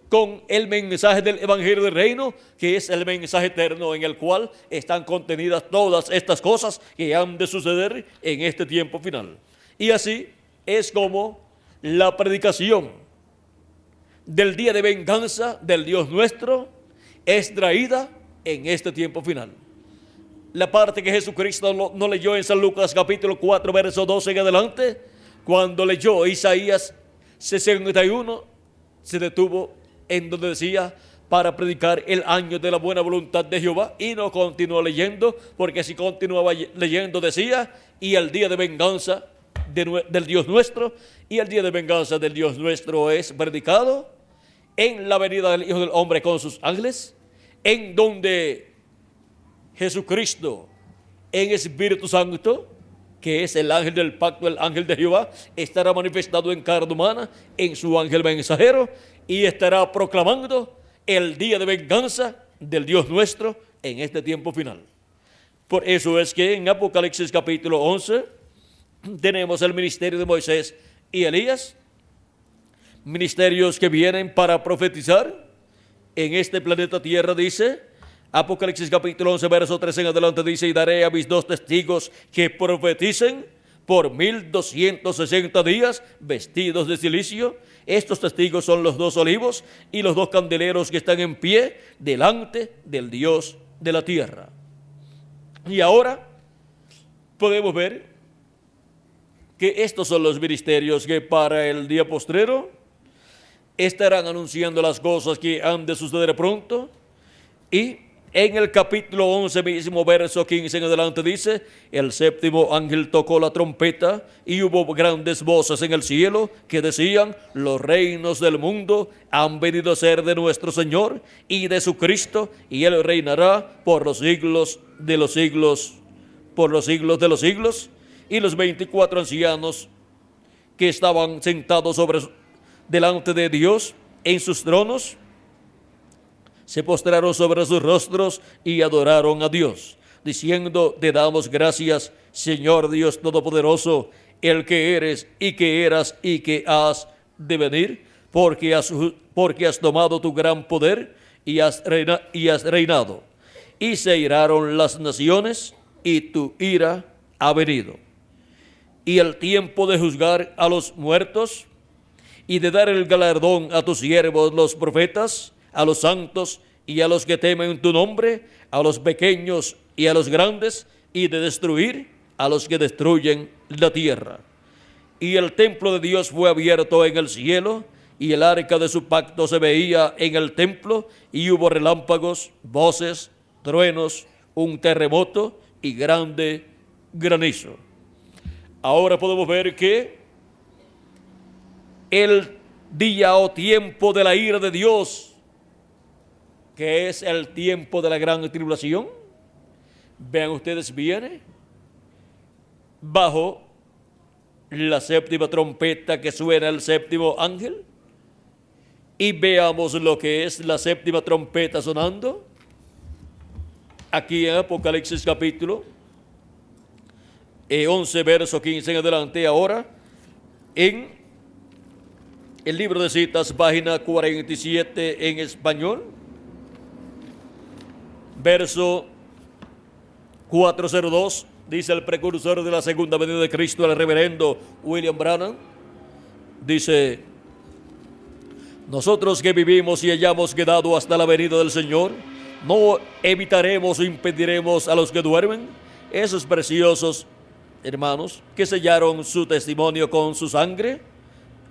con el mensaje del evangelio del reino, que es el mensaje eterno en el cual están contenidas todas estas cosas que han de suceder en este tiempo final. Y así es como la predicación del día de venganza del Dios nuestro es traída en este tiempo final. La parte que Jesucristo no leyó en San Lucas capítulo 4 verso 12 en adelante, cuando leyó Isaías 61, se detuvo en donde decía para predicar el año de la buena voluntad de Jehová, y no continuó leyendo, porque si continuaba leyendo decía, y el día de venganza del Dios nuestro, y el día de venganza del Dios nuestro es predicado en la venida del Hijo del Hombre con sus ángeles, en donde Jesucristo en Espíritu Santo, que es el ángel del pacto, el ángel de Jehová, estará manifestado en carne humana en su ángel mensajero, y estará proclamando el día de venganza del Dios nuestro en este tiempo final. Por eso es que en Apocalipsis capítulo 11 tenemos el ministerio de Moisés y Elías, ministerios que vienen para profetizar en este planeta Tierra. Dice Apocalipsis capítulo 11 verso 13 en adelante, dice, y daré a mis 2 testigos que profeticen por 1260 días vestidos de cilicio. Estos testigos son los 2 olivos y los 2 candeleros que están en pie delante del Dios de la tierra. Y ahora podemos ver que estos son los ministerios que para el día postrero estarán anunciando las cosas que han de suceder pronto. Y en el capítulo 11 mismo, verso 15 en adelante, dice, el séptimo ángel tocó la trompeta y hubo grandes voces en el cielo que decían, los reinos del mundo han venido a ser de nuestro Señor y de su Cristo, y Él reinará por los siglos de los siglos, por los siglos de los siglos. Y los 24 ancianos que estaban sentados delante de Dios en sus tronos, se postraron sobre sus rostros y adoraron a Dios, diciendo: te damos gracias, Señor Dios Todopoderoso, el que eres y que eras y que has de venir, porque has tomado tu gran poder y has reinado. Y se iraron las naciones y tu ira ha venido. Y el tiempo de juzgar a los muertos y de dar el galardón a tus siervos los profetas, a los santos y a los que temen tu nombre, a los pequeños y a los grandes, y de destruir a los que destruyen la tierra. Y el templo de Dios fue abierto en el cielo, y el arca de su pacto se veía en el templo, y hubo relámpagos, voces, truenos, un terremoto y grande granizo. Ahora podemos ver que el día o tiempo de la ira de Dios, que es el tiempo de la gran tribulación, vean ustedes, viene bajo la séptima trompeta que suena el séptimo ángel. Y veamos lo que es la séptima trompeta sonando aquí en Apocalipsis capítulo 11, verso 15 en adelante. Ahora en el libro de citas, página 47 en español, verso 402, dice el precursor de la segunda venida de Cristo, el reverendo William Branham, dice: nosotros que vivimos y hayamos quedado hasta la venida del Señor, no evitaremos o impediremos a los que duermen, esos preciosos hermanos que sellaron su testimonio con su sangre,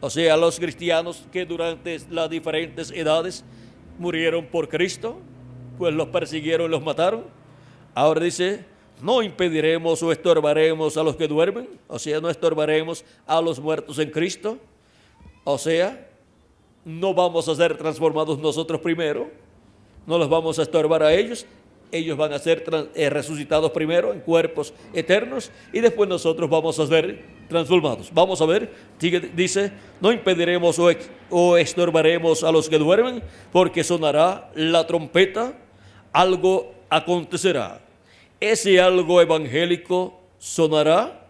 o sea, los cristianos que durante las diferentes edades murieron por Cristo, pues los persiguieron y los mataron. Ahora dice: no impediremos o estorbaremos a los que duermen, o sea, no estorbaremos a los muertos en Cristo, o sea, no vamos a ser transformados nosotros primero, no los vamos a estorbar a ellos, ellos van a ser resucitados primero en cuerpos eternos y después nosotros vamos a ser transformados. Vamos a ver, dice: no impediremos o estorbaremos a los que duermen, porque sonará la trompeta, algo acontecerá. Ese algo evangélico sonará,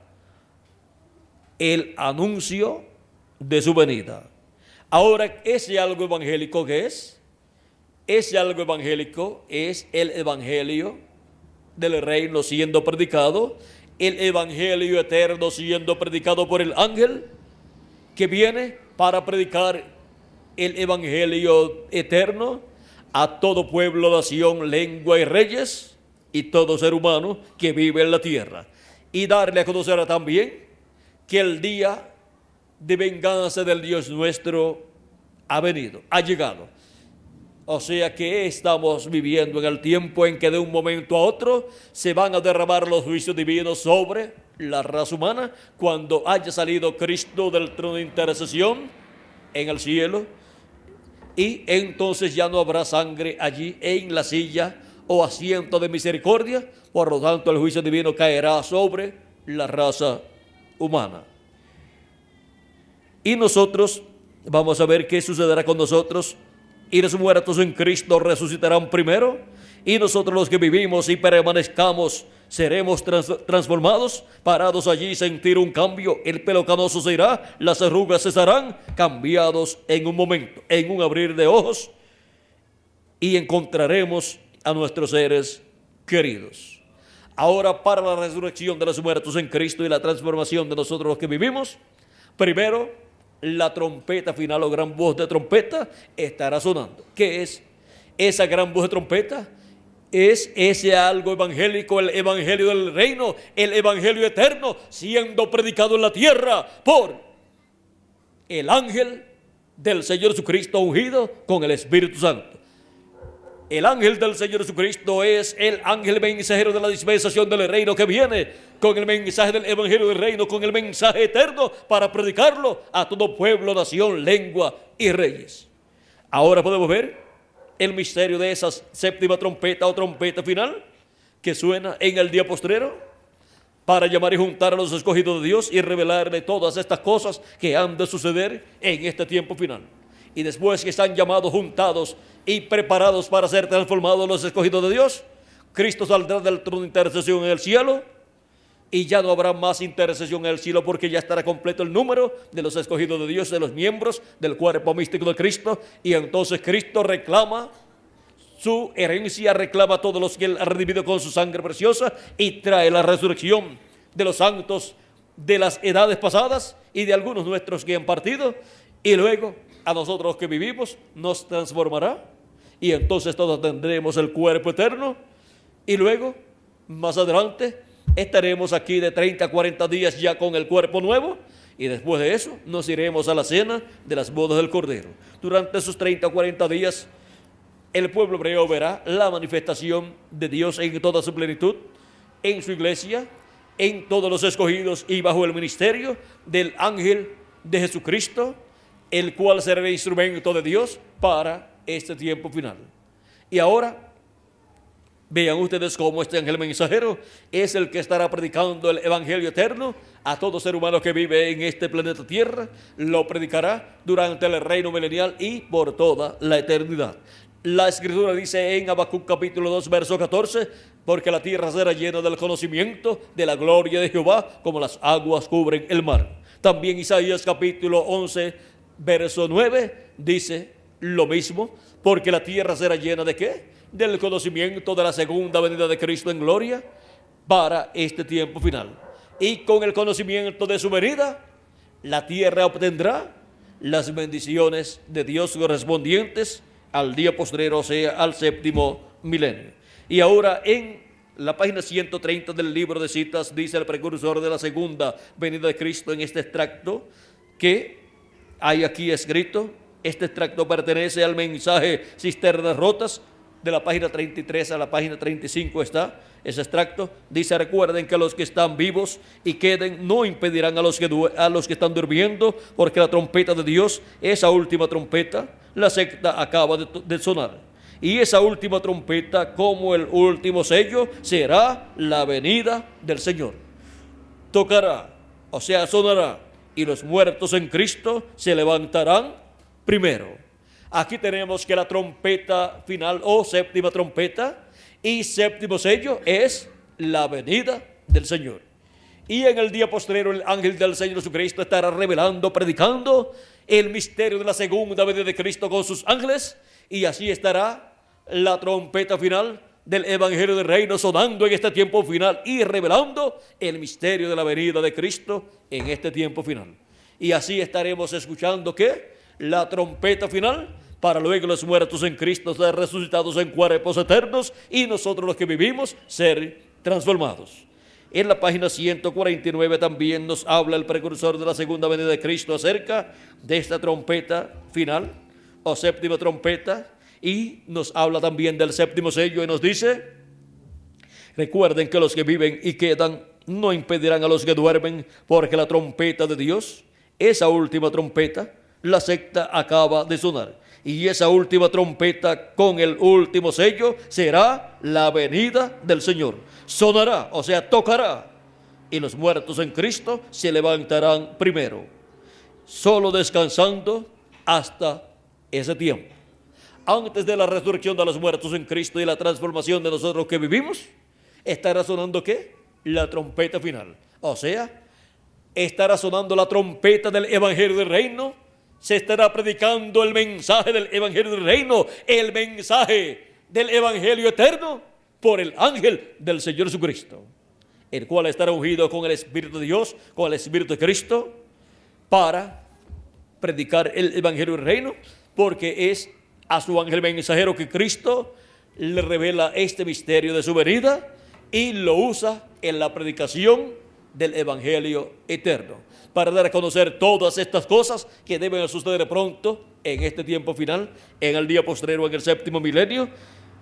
el anuncio de su venida. Ahora, ese algo evangélico, ¿qué es? Ese algo evangélico es el evangelio del reino siendo predicado, el evangelio eterno siendo predicado por el ángel que viene para predicar el evangelio eterno a todo pueblo, nación, lengua y reyes y todo ser humano que vive en la tierra, y darle a conocer también que el día de venganza del Dios nuestro ha venido, ha llegado. O sea que estamos viviendo en el tiempo en que de un momento a otro se van a derramar los juicios divinos sobre la raza humana cuando haya salido Cristo del trono de intercesión en el cielo, y entonces ya no habrá sangre allí en la silla o asiento de misericordia. Por lo tanto, el juicio divino caerá sobre la raza humana. Y nosotros vamos a ver qué sucederá con nosotros. Y los muertos en Cristo resucitarán primero, y nosotros los que vivimos y permanezcamos seremos transformados, parados allí, sentir un cambio, el pelo canoso se irá, las arrugas cesarán, cambiados en un momento, en un abrir de ojos, y encontraremos a nuestros seres queridos. Ahora, para la resurrección de los muertos en Cristo y la transformación de nosotros los que vivimos, primero la trompeta final o gran voz de trompeta estará sonando. ¿Qué es esa gran voz de trompeta? Es ese algo evangélico, el evangelio del reino, el evangelio eterno siendo predicado en la tierra por el ángel del Señor Jesucristo ungido con el Espíritu Santo. El ángel del Señor Jesucristo es el ángel mensajero de la dispensación del reino que viene con el mensaje del evangelio del reino, con el mensaje eterno para predicarlo a todo pueblo, nación, lengua y reyes. Ahora podemos ver el misterio de esa séptima trompeta o trompeta final que suena en el día postrero para llamar y juntar a los escogidos de Dios y revelarle todas estas cosas que han de suceder en este tiempo final. y después que están llamados, juntados y preparados para ser transformados los escogidos de Dios, Cristo saldrá del trono de intercesión en el cielo y ya no habrá más intercesión en el cielo, porque ya estará completo el número de los escogidos de Dios, de los miembros del cuerpo místico de Cristo. Y entonces Cristo reclama su herencia, reclama a todos los que Él ha redimido con su sangre preciosa, y trae la resurrección de los santos de las edades pasadas y de algunos nuestros que han partido, y luego a nosotros los que vivimos nos transformará, y entonces todos tendremos el cuerpo eterno. Y luego, más adelante, estaremos aquí de 30 a 40 días ya con el cuerpo nuevo, y después de eso nos iremos a la cena de las bodas del Cordero. Durante esos 30 o 40 días, el pueblo hebreo verá la manifestación de Dios en toda su plenitud, en su iglesia, en todos los escogidos y bajo el ministerio del ángel de Jesucristo, el cual será el instrumento de Dios para este tiempo final. Y ahora, vean ustedes cómo este ángel mensajero es el que estará predicando el evangelio eterno a todo ser humano que vive en este planeta Tierra. Lo predicará durante el reino milenial y por toda la eternidad. La Escritura dice en Habacuc capítulo 2, verso 14, porque la tierra será llena del conocimiento de la gloria de Jehová, como las aguas cubren el mar. También Isaías capítulo 11, verso 9, dice lo mismo, porque la tierra será llena ¿de qué? Del conocimiento de la segunda venida de Cristo en gloria para este tiempo final. Y con el conocimiento de su venida, la tierra obtendrá las bendiciones de Dios correspondientes al día postrero, o sea, al séptimo milenio. Y ahora en la página 130 del libro de citas dice el precursor de la segunda venida de Cristo en este extracto que hay aquí escrito. Este extracto pertenece al mensaje Cisternas Rotas. De la página 33 a la página 35 está ese extracto. Dice: recuerden que los que están vivos y queden no impedirán a los que están durmiendo, porque la trompeta de Dios, esa última trompeta, la sexta acaba de sonar. Y esa última trompeta, como el último sello, será la venida del Señor. Tocará, o sea, sonará, y los muertos en Cristo se levantarán primero. Aquí tenemos que la trompeta final o séptima trompeta y séptimo sello es la venida del Señor. Y en el día postrero el ángel del Señor Jesucristo estará revelando, predicando el misterio de la segunda venida de Cristo con sus ángeles, y así estará la trompeta final del evangelio del reino sonando en este tiempo final y revelando el misterio de la venida de Cristo en este tiempo final. Y así estaremos escuchando ¿qué? La trompeta final, para luego los muertos en Cristo ser resucitados en cuerpos eternos y nosotros los que vivimos ser transformados. En la página 149 también nos habla el precursor de la segunda venida de Cristo acerca de esta trompeta final o séptima trompeta, y nos habla también del séptimo sello y nos dice: recuerden que los que viven y quedan no impedirán a los que duermen, porque la trompeta de Dios, esa última trompeta, la sexta acaba de sonar, y esa última trompeta con el último sello será la venida del Señor. Sonará, o sea, tocará, y los muertos en Cristo se levantarán primero, solo descansando hasta ese tiempo. Antes de la resurrección de los muertos en Cristo y la transformación de nosotros que vivimos, estará sonando ¿qué? La trompeta final, o sea, estará sonando la trompeta del evangelio del reino. Se estará predicando el mensaje del evangelio del reino, el mensaje del evangelio eterno por el ángel del Señor Jesucristo, el cual estará ungido con el Espíritu de Dios, con el Espíritu de Cristo, para predicar el evangelio del reino, porque es a su ángel mensajero que Cristo le revela este misterio de su venida y lo usa en la predicación del evangelio eterno, para dar a conocer todas estas cosas que deben suceder pronto en este tiempo final, en el día postrero, en el séptimo milenio,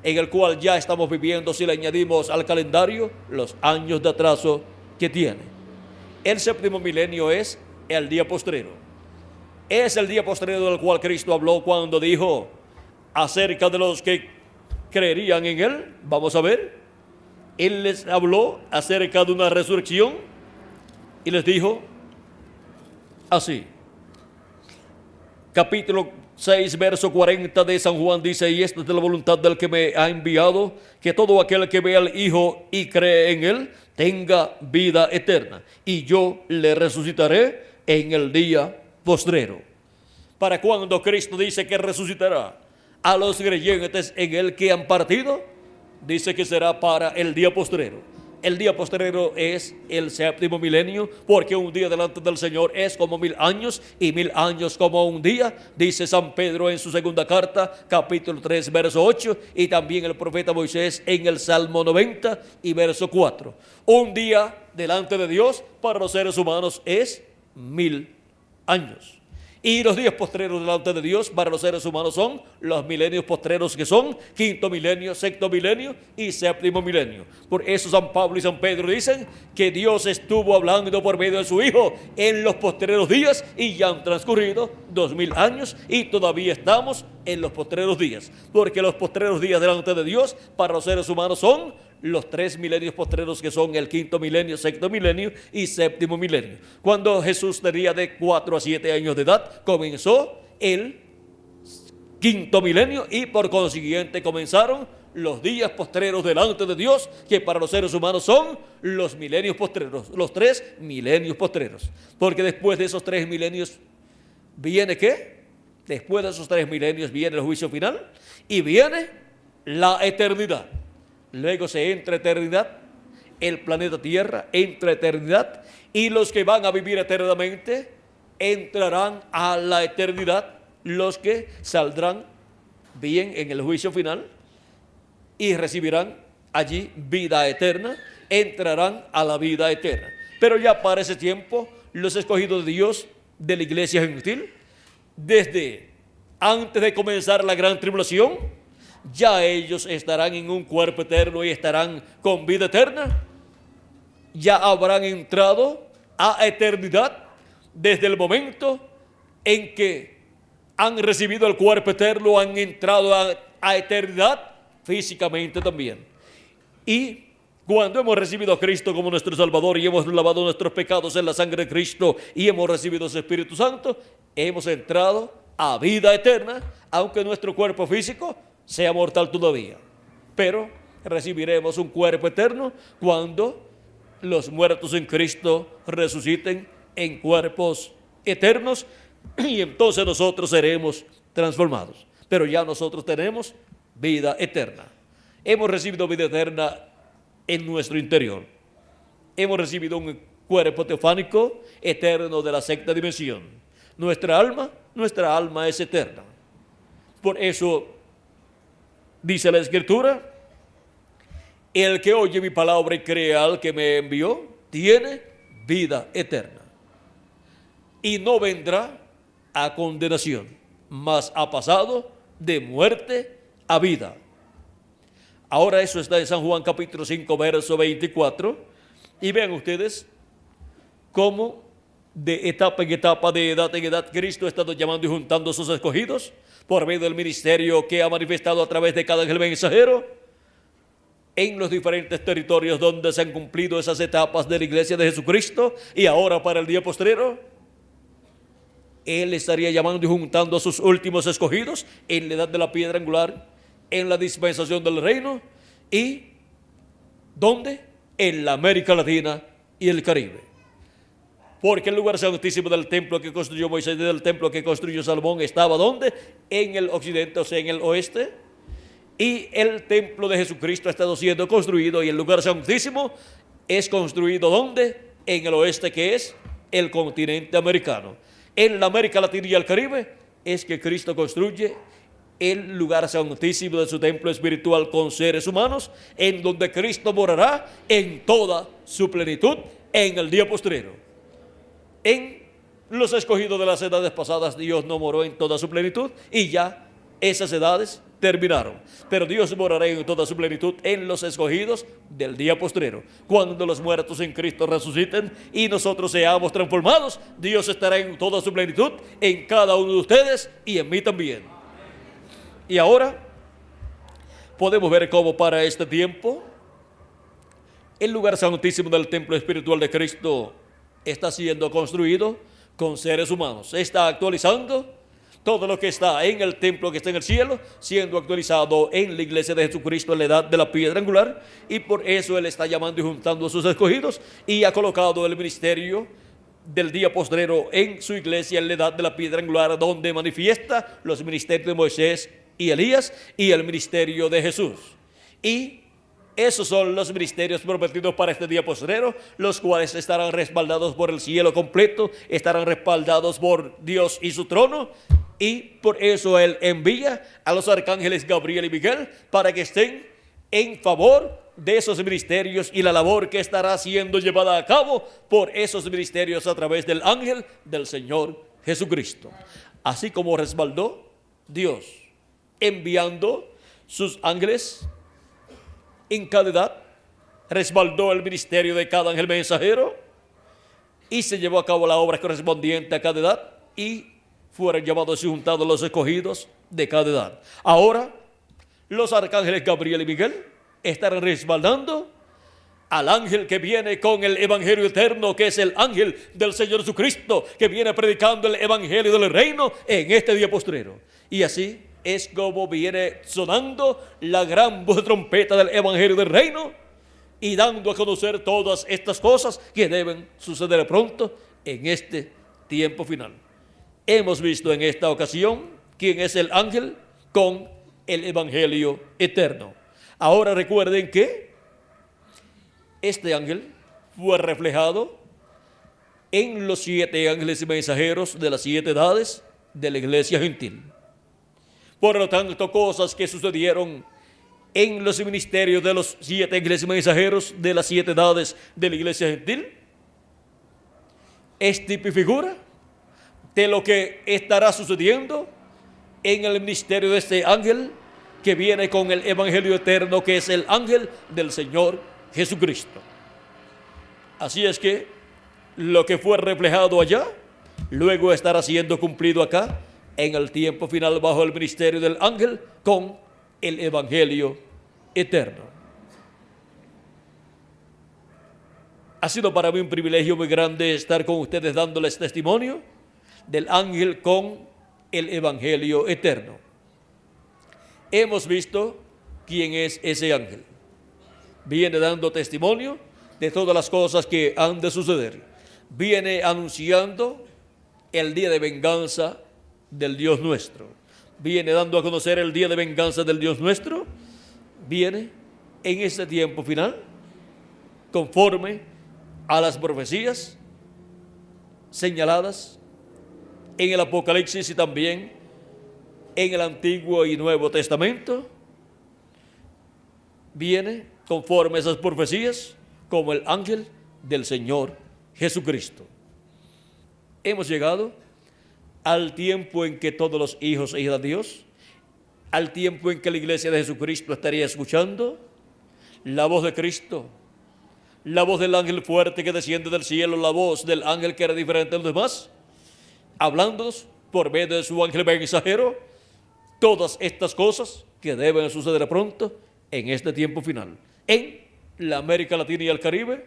en el cual ya estamos viviendo, si le añadimos al calendario los años de atraso que tiene. El séptimo milenio es el día postrero. Es el día postrero del cual Cristo habló cuando dijo acerca de los que creerían en Él. Vamos a ver. Él les habló acerca de una resurrección y les dijo así: capítulo 6, verso 40 de San Juan dice: y esta es la voluntad del que me ha enviado, que todo aquel que ve al Hijo y cree en él tenga vida eterna, y yo le resucitaré en el día postrero. ¿Para cuándo Cristo dice que resucitará? A los creyentes en él que han partido, dice que será para el día postrero. El día postrero es el séptimo milenio, porque un día delante del Señor es como 1000 años, y 1000 años como un día, dice San Pedro en su segunda carta, capítulo 3, verso 8, y también el profeta Moisés en el Salmo 90 y verso 4. Un día delante de Dios para los seres humanos es 1000 años. Y los días postreros delante de Dios para los seres humanos son los milenios postreros, que son quinto milenio, sexto milenio y séptimo milenio. Por eso San Pablo y San Pedro dicen que Dios estuvo hablando por medio de su Hijo en los postreros días, y ya han transcurrido 2000 años y todavía estamos en los postreros días, porque los postreros días delante de Dios para los seres humanos son los 3 milenios postreros, que son el quinto milenio, sexto milenio y séptimo milenio. Cuando Jesús tenía de 4 a 7 años de edad, comenzó el quinto milenio, y por consiguiente comenzaron los días postreros delante de Dios, que para los seres humanos son los milenios postreros, los 3 milenios postreros. Porque después de esos 3 milenios viene ¿qué? Después de esos 3 milenios viene el juicio final y viene la eternidad. Luego se entra eternidad, el planeta Tierra entra eternidad, y los que van a vivir eternamente entrarán a la eternidad, los que saldrán bien en el juicio final y recibirán allí vida eterna, entrarán a la vida eterna. Pero ya para ese tiempo, los escogidos de Dios de la iglesia gentil, desde antes de comenzar la gran tribulación, ya ellos estarán en un cuerpo eterno y estarán con vida eterna. Ya habrán entrado a eternidad desde el momento en que han recibido el cuerpo eterno, han entrado a eternidad físicamente también. Y cuando hemos recibido a Cristo como nuestro Salvador y hemos lavado nuestros pecados en la sangre de Cristo y hemos recibido su Espíritu Santo, hemos entrado a vida eterna, aunque nuestro cuerpo físico sea mortal todavía. Pero recibiremos un cuerpo eterno cuando los muertos en Cristo resuciten en cuerpos eternos, y entonces nosotros seremos transformados. Pero ya nosotros tenemos vida eterna. Hemos recibido vida eterna en nuestro interior. Hemos recibido un cuerpo teofánico eterno de la sexta dimensión. Nuestra alma es eterna. Por eso dice la Escritura: el que oye mi palabra y cree al que me envió, tiene vida eterna, y no vendrá a condenación, mas ha pasado de muerte a vida. Ahora eso está en San Juan capítulo 5, verso 24, y vean ustedes cómo de etapa en etapa, de edad en edad, Cristo ha estado llamando y juntando a sus escogidos por medio del ministerio que ha manifestado a través de cada ángel mensajero en los diferentes territorios donde se han cumplido esas etapas de la iglesia de Jesucristo. Y ahora para el día postrero, Él estaría llamando y juntando a sus últimos escogidos en la edad de la piedra angular, en la dispensación del reino. ¿Y dónde? En la América Latina y el Caribe. Porque el lugar santísimo del templo que construyó Moisés y del templo que construyó Salomón estaba ¿dónde? En el occidente, o sea, en el oeste. Y el templo de Jesucristo ha estado siendo construido, y el lugar santísimo es construido ¿dónde? En el oeste, que es el continente americano. En la América Latina y el Caribe es que Cristo construye el lugar santísimo de su templo espiritual con seres humanos, en donde Cristo morará en toda su plenitud en el día postrero. En los escogidos de las edades pasadas, Dios no moró en toda su plenitud, y ya esas edades terminaron. Pero Dios morará en toda su plenitud en los escogidos del día postrero. Cuando los muertos en Cristo resuciten y nosotros seamos transformados, Dios estará en toda su plenitud en cada uno de ustedes y en mí también. Y ahora podemos ver cómo para este tiempo el lugar santísimo del templo espiritual de Cristo está siendo construido con seres humanos. Se está actualizando todo lo que está en el templo que está en el cielo, siendo actualizado en la iglesia de Jesucristo en la edad de la piedra angular, y por eso Él está llamando y juntando a sus escogidos, y ha colocado el ministerio del día postrero en su iglesia en la edad de la piedra angular, donde manifiesta los ministerios de Moisés y Elías y el ministerio de Jesús. Y esos son los ministerios prometidos para este día postrero, los cuales estarán respaldados por el cielo completo, estarán respaldados por Dios y su trono, y por eso Él envía a los arcángeles Gabriel y Miguel para que estén en favor de esos ministerios y la labor que estará siendo llevada a cabo por esos ministerios a través del ángel del Señor Jesucristo. Así como respaldó Dios enviando sus ángeles en cada edad, respaldó el ministerio de cada ángel mensajero y se llevó a cabo la obra correspondiente a cada edad, y fueron llamados y juntados los escogidos de cada edad. Ahora, los arcángeles Gabriel y Miguel estarán respaldando al ángel que viene con el evangelio eterno, que es el ángel del Señor Jesucristo, que viene predicando el evangelio del reino en este día postrero. Y así es como viene sonando la gran voz de trompeta del evangelio del reino y dando a conocer todas estas cosas que deben suceder pronto en este tiempo final. Hemos visto en esta ocasión quién es el ángel con el evangelio eterno. Ahora recuerden que este ángel fue reflejado en los 7 ángeles y mensajeros de las 7 edades de la iglesia gentil. Por lo tanto, cosas que sucedieron en los ministerios de los 7 ángeles y mensajeros de las 7 edades de la iglesia gentil es tipo y figura de lo que estará sucediendo en el ministerio de este ángel que viene con el evangelio eterno, que es el ángel del Señor Jesucristo. Así es que lo que fue reflejado allá, luego estará siendo cumplido acá en el tiempo final bajo el ministerio del ángel con el evangelio eterno. Ha sido para mí un privilegio muy grande estar con ustedes dándoles testimonio del ángel con el evangelio eterno. Hemos visto quién es ese ángel. Viene dando testimonio de todas las cosas que han de suceder. Viene anunciando el día de venganza del Dios nuestro. Viene dando a conocer el día de venganza del Dios nuestro. Viene en este tiempo final conforme a las profecías señaladas en el Apocalipsis y también en el Antiguo y Nuevo Testamento. Viene conforme a esas profecías como el ángel del Señor Jesucristo. Hemos llegado al tiempo en que todos los hijos e hijas de Dios, al tiempo en que la iglesia de Jesucristo estaría escuchando la voz de Cristo, la voz del ángel fuerte que desciende del cielo, la voz del ángel que era diferente de los demás, hablándonos por medio de su ángel mensajero, todas estas cosas que deben suceder pronto en este tiempo final. En la América Latina y el Caribe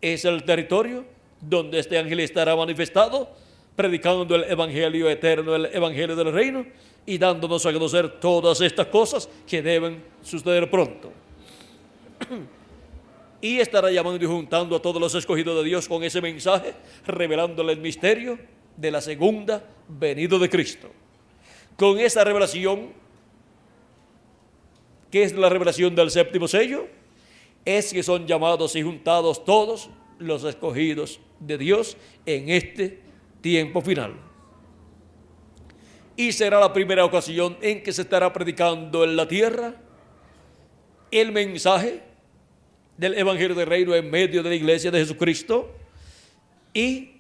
es el territorio donde este ángel estará manifestado, predicando el evangelio eterno, el evangelio del reino, y dándonos a conocer todas estas cosas que deben suceder pronto. Y estará llamando y juntando a todos los escogidos de Dios con ese mensaje, revelándole el misterio de la segunda venida de Cristo. Con esa revelación, que es la revelación del séptimo sello, es que son llamados y juntados todos los escogidos de Dios en este tiempo final. Y será la primera ocasión en que se estará predicando en la tierra el mensaje del evangelio del reino en medio de la iglesia de Jesucristo y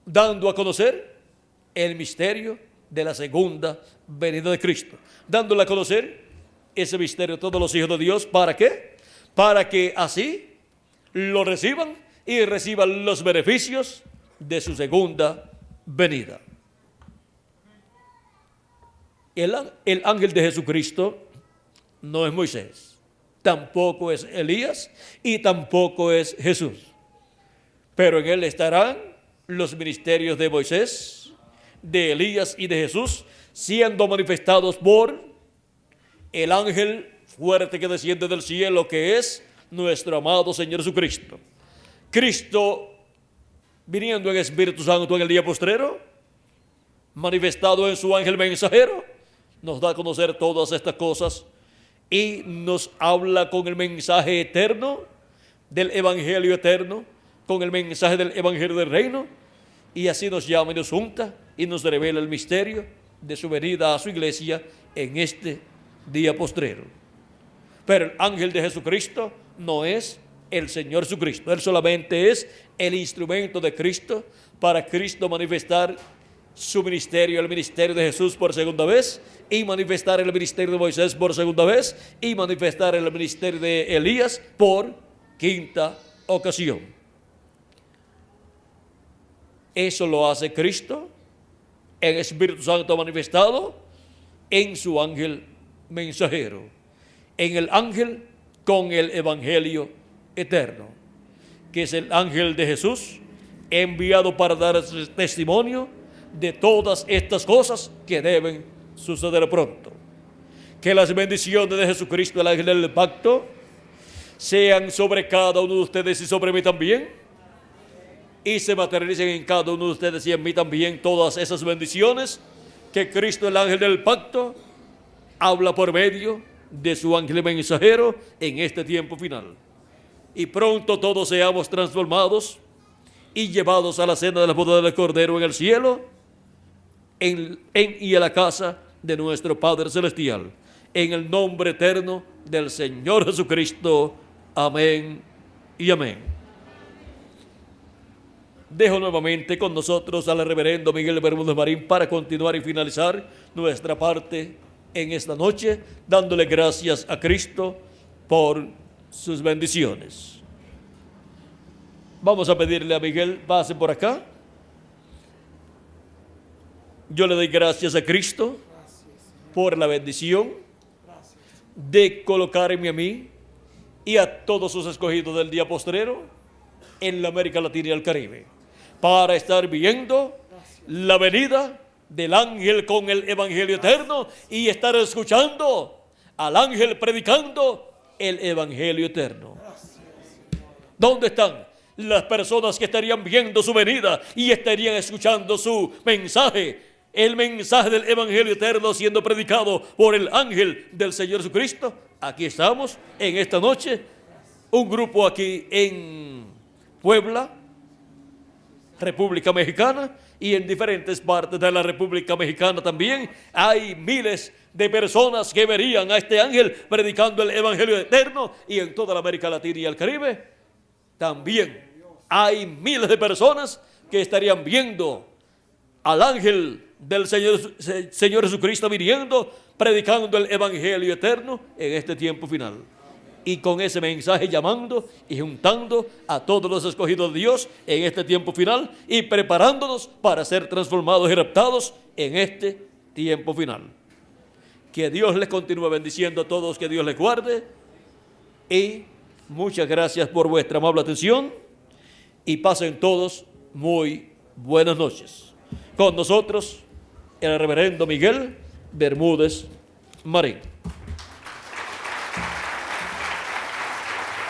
dando a conocer el misterio de la segunda venida de Cristo, dándole a conocer ese misterio a todos los hijos de Dios. ¿Para qué? Para que así lo reciban y reciban los beneficios de su segunda venida. El ángel de Jesucristo no es Moisés, tampoco es Elías y tampoco es Jesús, pero en él estarán los ministerios de Moisés, de Elías y de Jesús, siendo manifestados por el ángel fuerte que desciende del cielo, que es nuestro amado Señor Jesucristo. Cristo, viniendo en Espíritu Santo en el día postrero, manifestado en su ángel mensajero, nos da a conocer todas estas cosas y nos habla con el mensaje eterno del Evangelio eterno, con el mensaje del Evangelio del reino, y así nos llama y nos junta y nos revela el misterio de su venida a su iglesia en este día postrero. Pero el ángel de Jesucristo no es el Señor Jesucristo. Él solamente es el instrumento de Cristo para Cristo manifestar su ministerio, el ministerio de Jesús por segunda vez, y manifestar el ministerio de Moisés por segunda vez, y manifestar el ministerio de Elías por quinta ocasión. Eso lo hace Cristo en Espíritu Santo manifestado en su ángel mensajero, en el ángel con el Evangelio eterno, que es el ángel de Jesús, enviado para dar testimonio de todas estas cosas que deben suceder pronto. Que las bendiciones de Jesucristo, el ángel del pacto, sean sobre cada uno de ustedes y sobre mí también, y se materialicen en cada uno de ustedes y en mí también todas esas bendiciones que Cristo, el ángel del pacto, habla por medio de su ángel mensajero en este tiempo final. Y pronto todos seamos transformados y llevados a la cena de la boda del Cordero en el cielo, y a la casa de nuestro Padre Celestial. En el nombre eterno del Señor Jesucristo. Amén y amén. Dejo nuevamente con nosotros al reverendo Miguel Bermúdez Marín para continuar y finalizar nuestra parte en esta noche, dándole gracias a Cristo por sus bendiciones. Vamos a pedirle a Miguel, pase por acá. Yo le doy gracias a Cristo por la bendición de colocarme a mí y a todos sus escogidos del día postrero en la América Latina y el Caribe, para estar viendo la venida del ángel con el Evangelio eterno y estar escuchando al ángel predicando el Evangelio eterno. ¿Dónde están las personas que estarían viendo su venida y estarían escuchando su mensaje? El mensaje del Evangelio eterno siendo predicado por el ángel del Señor Jesucristo. Aquí estamos en esta noche, un grupo aquí en Puebla, República Mexicana, y en diferentes partes de la República Mexicana también hay miles de personas que verían a este ángel predicando el Evangelio eterno, y en toda la América Latina y el Caribe también hay miles de personas que estarían viendo al ángel del Señor Jesucristo viniendo, predicando el Evangelio eterno en este tiempo final. Y con ese mensaje llamando y juntando a todos los escogidos de Dios en este tiempo final y preparándonos para ser transformados y raptados en este tiempo final. Que Dios les continúe bendiciendo a todos, que Dios les guarde, y muchas gracias por vuestra amable atención, y pasen todos muy buenas noches. Con nosotros el reverendo Miguel Bermúdez Marín.